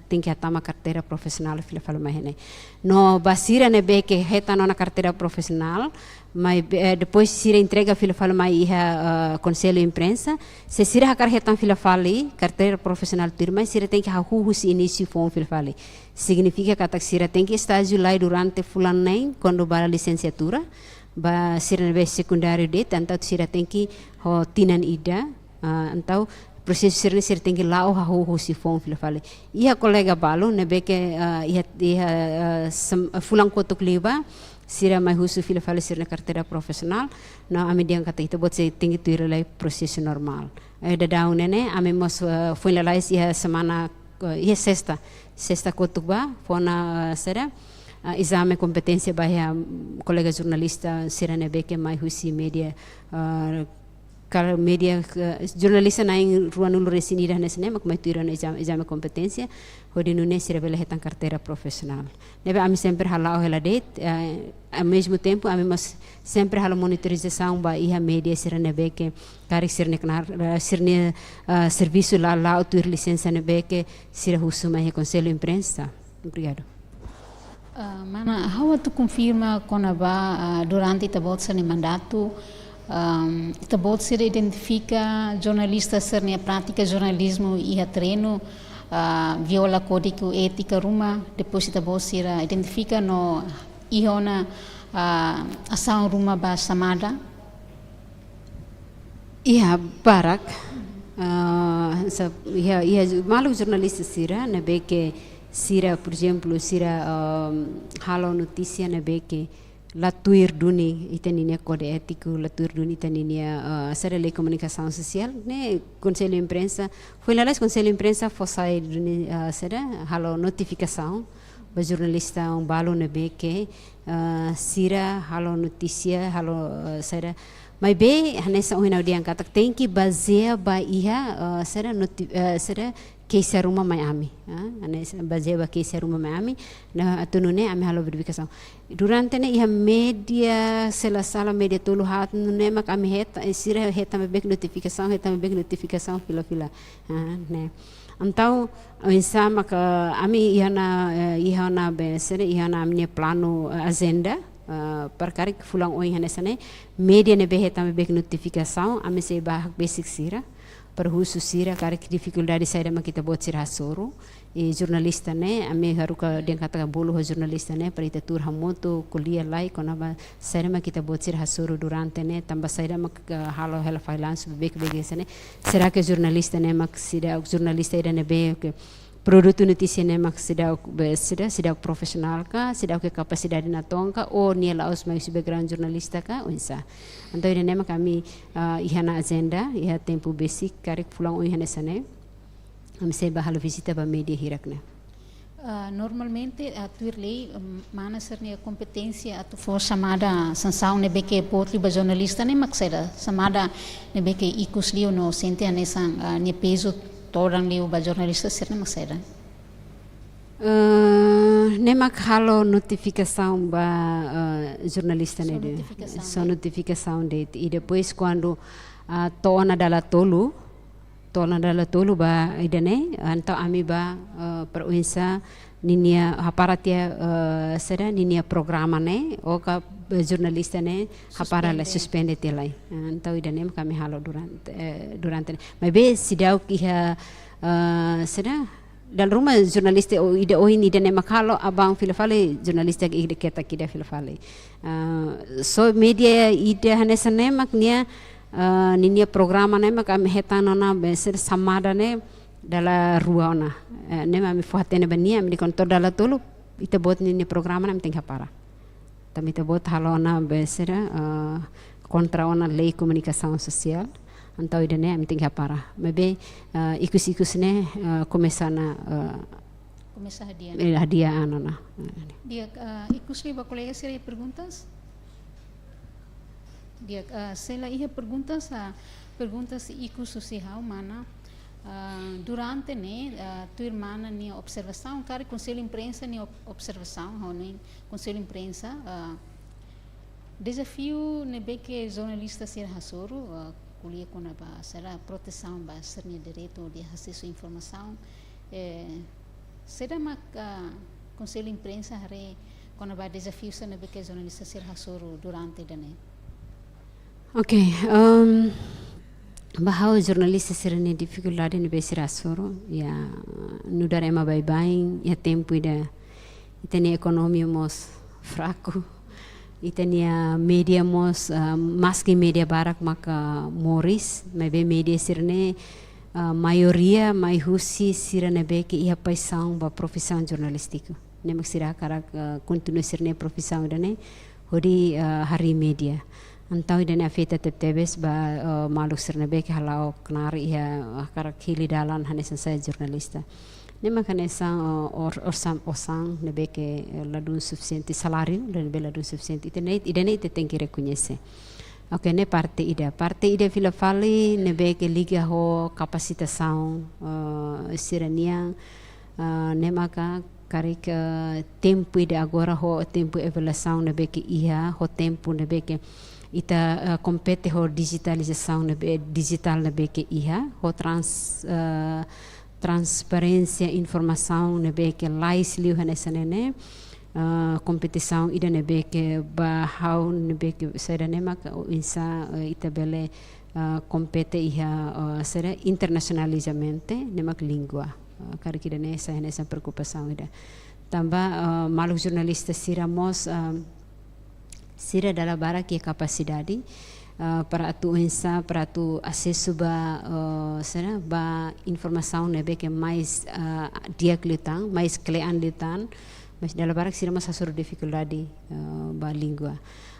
Speaker 8: tem que atama carteira profissional fala mai ne no basira nebe que heta na carteira profissional mas depois sira entrega fala mai conselho imprensa se sira hakar hetan fala carteira profissional turma sira tem que hus início fo fala significa que sira tem que estágio lá durante fulan quando bara licenciatura ba sira nebe secundário det antau sira tem que ho tinan ida antau proses sira tem que lá ho si fon fala ia colega balo nebe que ia fulan kotok liba sira mai husu fala sira carteira profissional no ami dia kata itu bot se tem que tuir lai processo normal da daun nene ami mos foi lá ia semana ia sexta kotok ba fona sira exame competência bahia colega jornalista sira nebe que mai husi media media jornalista na em rua nulo resinira nesse mak mai tuira exame competência hodi nune sira bela hetan carteira profissional nebe ami sempre halau hela det ao mesmo tempo ami mas sempre hala monitorização ba iha media sira nebe que cari sira neknar sirne serviço lá tuir licença nebe que sira husu mai conselho imprensa obrigado.
Speaker 7: Mana, how tu confirma quando durante a bolsa de mandato Ita bot se identifica jornalista ser nia prática jornalismo e treino viola código ética ruma, depois ita bot se identifica no ihona ação ruma ba samada.
Speaker 8: Iya, barak. Ia malu jornalista sira, nabe que sira, por exemplo, sira halo notícia nabe que latuir duni itaninia kode ético, latuir duni itaninia sera lei comunicação social, né, conselho de imprensa, foi lá conselho de imprensa fossai duni sera halo notificação, ba jornalista balo nabe que sira halo notícia, halo sera mas bem, nessa hora dia angkat tem que basear ba iha será case rumah Miami, nessa basear ba case rumah Miami, na atunune ame halo verificação. Durante ne iha media sela media tolu hat nune mak ame heta sira heta me bek notificação fila né. Então, insa mak ami iha na be será iha na amne plano agenda perkara que fulang oi hanesane media ne behe tame bek notificação ame se bahak basic sira per husu sira kare que dificuldade saída ma kita bot sira soro e jornalista ne ame haruka den kata bolu ho jornalista ne per ita tur hamoto kuliah lai kona ba saída ma kita bot sira soro durante ne tamba saída ma halo hela freelance bek sane será que jornalista ne mak sida jornalista ida ne be produto notícia ne mak sidau profesional ka sidau ke capacidade na tonga ou nia laos mais background jornalista ka unsa então ida ne mak kami ihana agenda iha tempo basic karek pulang ihana sane am se bahalo visita ba media hirakna
Speaker 7: normalmente a tuirlei mana sernia competência atu for chamada sanção ne beke potri ba jornalista ne mak seda chamada ne beke ikus liu no sente nessa ne peso orang liu ba jornalista ser nem makseda.
Speaker 8: Nemak halo notificação ba jornalista ne de. Só notificação de e depois quando tona dala tolu ba idane então ami ba peruinsa ninia haparatia seda ninia programa ne oka jornalista ne hapara la suspende telai então idane kami halo durante mas be sidau kiha seda dal rumah jornalista ida ini idane makalo abang filafale jornalista ida keta kida filafale so media ida hanesane maknia ninia programa ne mak ami hetanona beser samada ne dala ruana ne ami fohatene bania ami kontor dala tolu ita bot ninia programa nam tengha para também te bot halona besera contra ona lei comunicação social então ida ne ami tengha para mebe ikus ne começar hadiah anona
Speaker 7: dia ikus li ba colega seria perguntas dia sela ia perguntas ikus social mana durante ne tu irmana ni observação cara conselho imprensa ni observação honen conselho imprensa desafio ne beke jornalista ser hasoro kuliah kona ba será proteção ba sernya direito de acesso à informação será mak conselho imprensa hare kona ba desafio se ne beke jornalista ser hasoro durante dane.
Speaker 8: Okay, bahau jornalista serene dificuldade no besira soro ya nudar ema bye ya tempo ida itania economia mos fraco itania media mos maski media barak maka moris mebe media serene maioria mai husi sirane beke ia paisang ba profissão jornalístico ne maksira karak continue serene profissão dane hodi hari media Antau ida na feta tebes ba maluk serna beke halau kenari ia karak hili dalan hanesan saya jurnalista. Ne makanesa osang ne beke ladun suficiente salário dan be ladun suficiente ida ne tem que reconhecer. Ok, ne parte ida fila fali ne beke liga ho capacitação sirania ne maka karik tempo ida agora ho tempo evolução ne beke ia ho tempo ne beke ita compete ho digitalização digital na beke iha ho transparência informação na beke lais liu hanesanene competição ida nebe que bahau nebe que será nema que insa ita bele compete iha será internacionalizamente nema língua cara que dane essa preocupação ida tambah malu jornalista siramos sira dalam bara que capacidade para tu insa para tu acesso será ba informação nebe que mais dia klitan mais klean litan mas dalam barak sira mas hasur dificuldade ba língua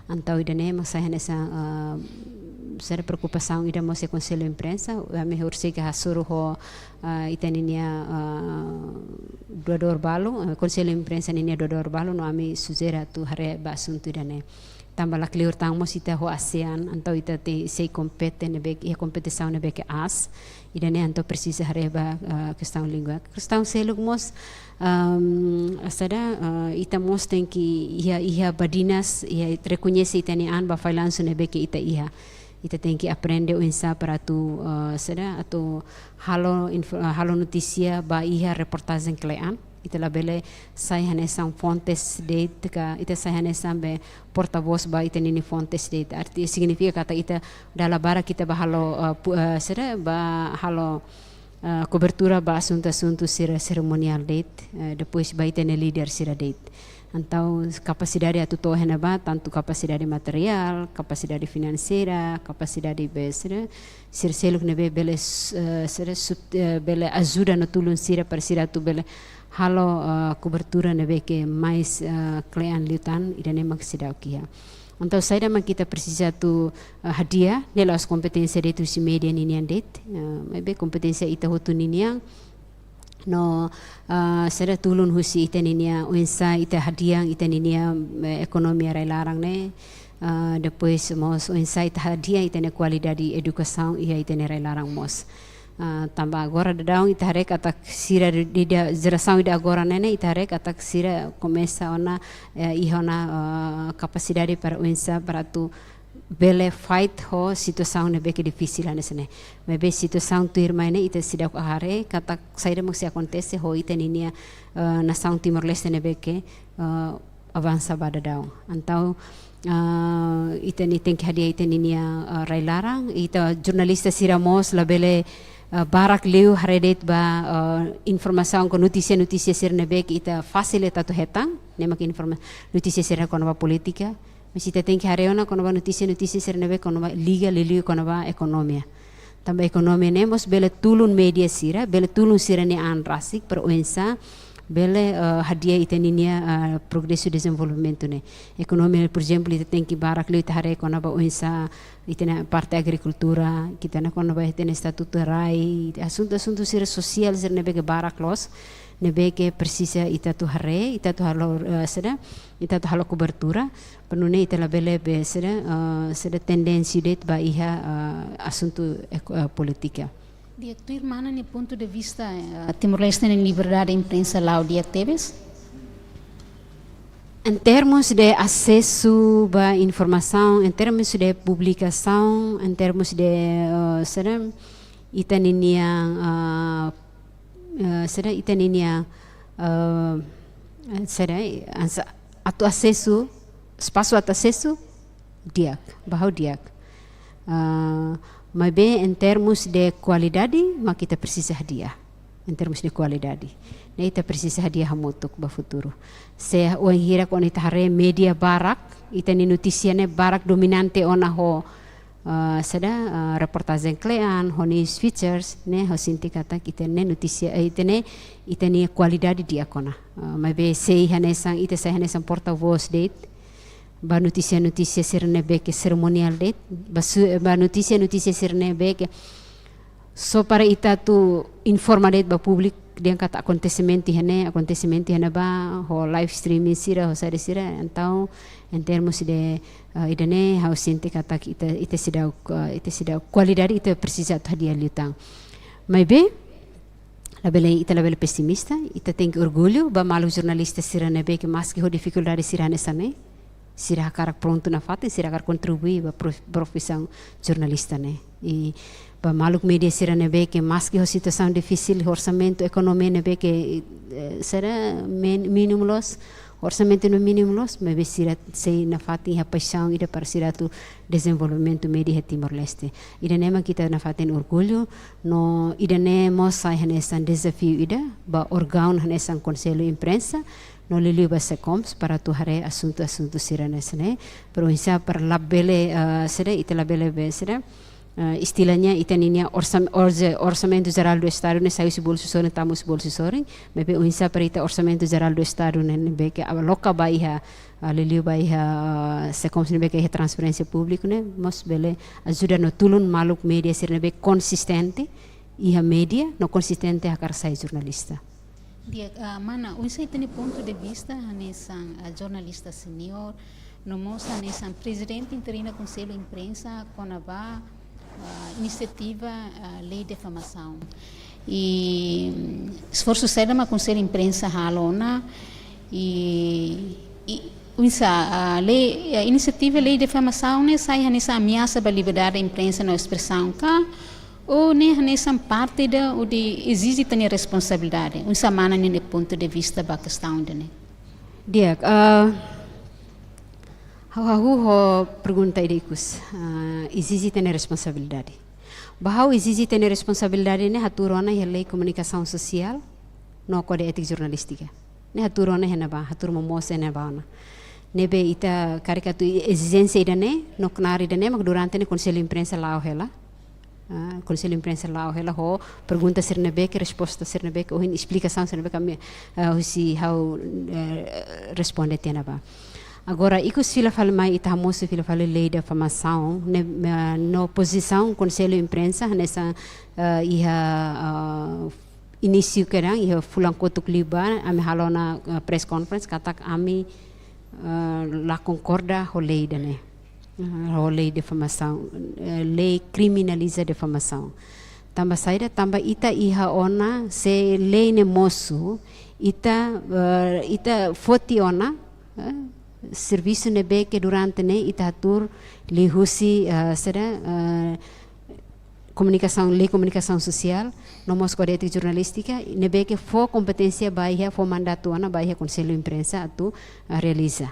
Speaker 8: antau idane mas saya nessa será preocupação ida mas se conselho imprensa a melhor sei que hasur ho itaninia dua balo conselho imprensa ninia dua balo no ami suzera tu hare ba assunto idane tambah la clear tang mos ita ho ASEAN antau ita te sei compete nebe e competição nebe que as idane antau precisa hareba questão língua questão seluk mos ita mos tem que ia badinas ia reconhece itani an ba failansu nebe que ita ita tem que aprender o insa para tu atau halo notícia ba ia reportagem klean ita labele sai hanesang fontes date ka ita sai hanesang be portavoz ba ita nini fontes date arti significa kata ita dalam bara kita ba halo cobertura ba assunto sira ceremonial date depois ba ita ne leader sira date então capacidade atu to ba tanto capacidade material capacidade financeira capacidade sira seluk nebe bele bele ajuda no tulun sira para sira tu bele halo cobertura nebe que mais klean liutan idane maksidau kia. Então saída man kita precisa tu hadiah nelas kompetensya de tu si media ninian det, maybe kompetensya ita hotu ninian no sada tulun husi ita ninia uinsa ita hadiah ita ninia ekonomi rai larang ne depois mos uinsa ita hadiah ita ne qualidade educação ia ita ne rai larang mos. Tambah agora dadão itarek atak sira dia geração ida agora nene itarek atak sira começa ona ihona capacidade para uinsa para tu bele fight ho situação nebe que difícil anesne mebe situação tu irmã ne ita sida ahare kata saída mosi acontece ho ita ninia nação Timor Leste nebe que avança badadão então ita ni tem que hadiah ita ninia rai larang ita jornalista siramos labele barak leu haredet ba informação com notícia ser nebe que ita facilita tu hetang nemak informasi notícia ser com ba política mas ita tem que hareona com ba notícia ser nebe com ba liga leliu com ba ekonomia tambah ekonomia nemos bele tulun media sira bele tulun sira ni an rasik per uensa bele hadiah ita ninia progresso desenvolvimento ne ekonomia por exemplo ita tem que barak leu ita hare com ba uensa ita na parte agricultura kita na con ba ita na estatuto rai assunto sira social sira nebe que barak los nebe que precisa ita tu hare ita tu halo sera ita tu halo cobertura penune ita la bele be sera tendensi det ba iha assunto politica.
Speaker 7: Dia tu irmana ni ponto de vista Timor-Leste em liberdade de imprensa lá o dia teves?
Speaker 8: Em termos de acesso à informação, em termos de publicação, em termos de itaninia atau acesso espaço atau acesso diak bahau diak mas bem em termos de qualidade mak kita precisa hadiah em termos de qualidade né kita precisa hadiah hamutuk ba futuro se o hira kon ita hare media barak ita ni notícia ne barak dominante ona ho reportagem klean ho news features ne ho sinti kata kita ne notícia ita ni qualidade dia kona mas bem se hanesang ita se hanesang porta-voz date ba notícia sirne que ceremonial det ba notícia sirne que só para ita tu informar det ba publik dia kata acontecimento hene ba ho live streaming sira ho sare sira então em termos de idane how sente kata ita sida qualidade ita precisa hadiah lutang mas bem ita labele pessimista ita tem orgulho ba malu jornalista sira nebe que mais que ho dificuldade sira nessa ne sira karak pronto na fata sira kar contribuir ba profissão jornalista ne e ba maluk media sira nebe que mais que situação difícil orçamento economia nebe que será mínimo los orçamento no mínimo los me besira sei na fatin ha paixão ida para siratu desenvolvimento media Timor-Leste. Ida nema kita na fatin orgulho no ida nemo sai hanesan desafio ida ba órgão hanesan conselho imprensa no liliu ba secoms para tu hare assunto sira nesne pero insa para labele sera ita labele be sera istilahnya itaninya orçamento geral do estado ne saiu bolso soren tamus bolso soren mebe unsa perita orçamento geral do estado ne beke a loca baiha liliu baiha se como ne beke transparência pública ne mos bele ajuda no tulun maluk media sir ne be consistente iha media no consistente hakar sai jornalista
Speaker 7: dia mana unsa itani ponto de vista hanesan jornalista senior no moça hanesan presidente interino conselho imprensa conaba iniciativa lei de difamação e esforço sério mas conselho imprensa halona e a lei a iniciativa lei de difamação né sai nessa ameaça para liberdade da imprensa na expressão cá ou né nessa parte da o de exige ter responsabilidade unsa mana nesse ponto de vista ba questão né
Speaker 8: dia How pergunta idikus exige ter responsabilidade. Bahau exige ter responsabilidade ne haturona ya lei comunicação social no kode etik jornalistika. Ne haturona hena ba hatur momose ne ba na. Nebe ita karikatu exigência ida ne no knari ida ne mak durante ne conselho imprensa lao hela. Conselho imprensa lao hela ho pergunta sir nebe que resposta sir nebe que ohin explicação sir nebe kami husi how responde tiana ba. Agora, iku sila fala mai itamoso fila fala lei da difamação na oposição conselho imprensa nessa iha início kerang iha fulang kotuk liba ami halona press conference katak ami la concorda ho lei dane ho lei de difamação lei criminaliza difamação tambah saida tambah ita iha ona se lei ne mosu ita foti ona serviço nebe que durante ne itatur lihusi comunicação lei comunicação social nomos kode jornalística nebe que for competência baia for mandato ana baia conselho imprensa atu realiza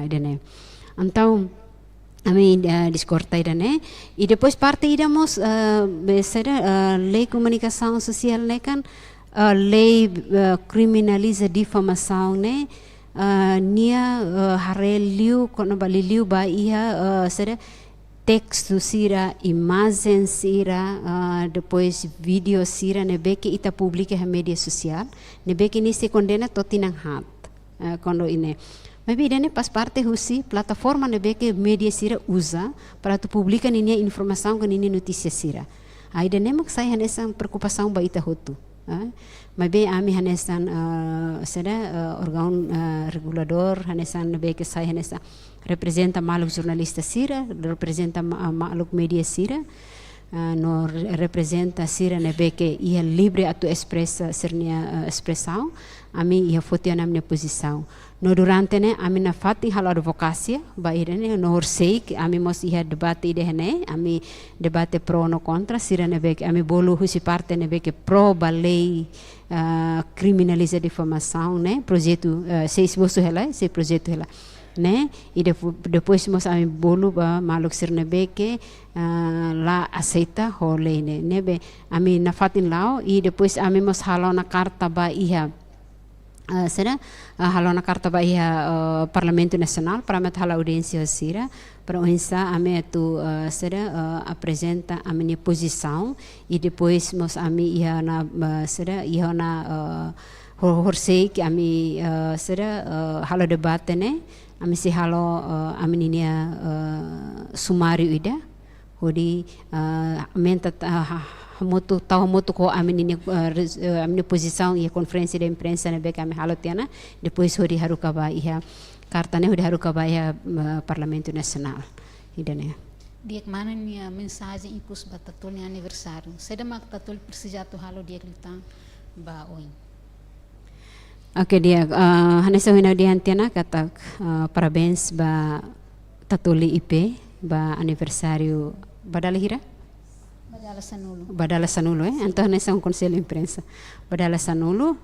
Speaker 8: dene então a mim discorda idane e depois parte idamos lei comunicação social ne kan lei criminaliza difamação ne nia hareliu kono baliliu ba ia sera texto sira imagem sira depois vídeo sira nebe que ita publica na mídia social nebe que ni se condena totinang hat quando ine maybe idane pas parte husi plataforma nebe que mídia sira usa para tu publica ninia informação com ninia notícia sira aí idane mak sai hanesa preocupação ba ita hotu maybe ami hanesan órgão regulador hanesan nebe que sai hanesa representa maluk jornalista sira representa maluk media sira no representa sira nebe que ia livre atu expressa sernia expressão ami ia fotia na minha posição no durante ne ami na fati hal advocacia ba irene no horsei que ami mos ia debate ide ne ami debate pro no contra sira nebe que ami bolu husi parte nebe que pro ba lei criminaliza difamação né projeto se esboço ela se projeto ela né e depois mos ami bolu ba maluk sir nebe que la aceita ho lei ne nebe ami na fatin lao e depois ami mos halo na carta ba ia será halo na carta ba ia Parlamento Nacional para met hala audiência sira para onsa ame tu será apresenta a minha posição e depois mos ami ia na será ia na horsei que ami será halo debate ne ami si halo ami ninia sumário ida hodi menta moto ko amin ini posição e conferência de imprensa na beca me halotiana depois hori haruka ba ia cartane hori haruka ba ia Parlamento Nacional idane
Speaker 7: dia mana ni mensagem ikus batatol ni aniversário seda mak tatol precisa tu halo dia klitan ba oi
Speaker 8: oke dia hanesa hina dia antiana kata parabéns ba tatoli IP ba aniversário badala hira Badala Sanulo então nessa conselho imprensa Badala Sanulo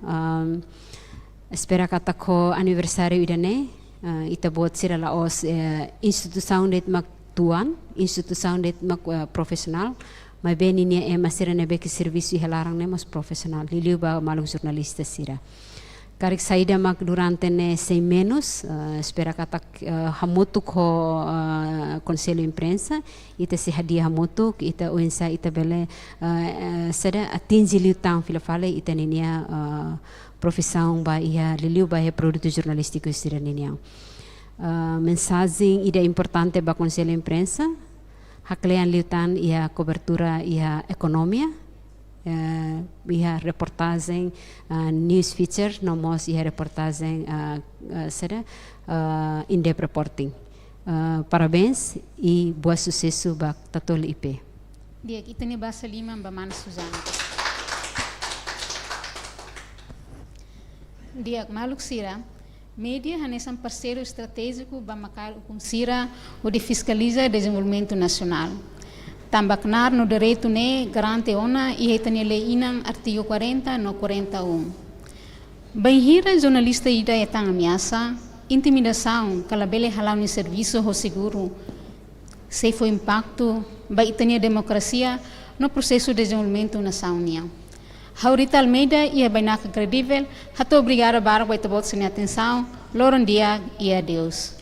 Speaker 8: Espera kata ko aniversário idane, ita buat sira laos instituição det mak tuan, instituição det mak profissional, mas bem niya masira nebe que serviço e helarang ne mas profissional. Liliu ba malung jornalista sira. Karik saída mak durante ne 6 menos, espera kata hamutu ko conselho imprensa, ita se hadia hamutu, ita uensa ita bele sada atingi liutang filafale ita niya profissão ba ia liliu ba ia produto jornalístico sira niya. Mensagem ida importante ba conselho imprensa, haklean liutan ia cobertura ia economia, ia reportagem news feature nomos ia reportagem será in-depth reporting. Parabéns e boa sucesso ba Tatoli IP.
Speaker 7: Dia kita ni bahasa lima ba Mana Suzana. Dia maluk sira media hanesan parceiro estratégico ba makar com sira o de fiscaliza desenvolvimento nacional. Tambaknar no direito ne garante ona e hetane lei inang artigo 40 no 41. Baihira jornalista ida etang ameaça, intimidação, calabele halau ni serviço ho seguro. Se foi impacto ba itania democracia no processo de desenvolvimento nação niang. Haurita Almeida ia bainaka credível, hato obrigada bara ba itabot sa atenção, loron dia e adeus.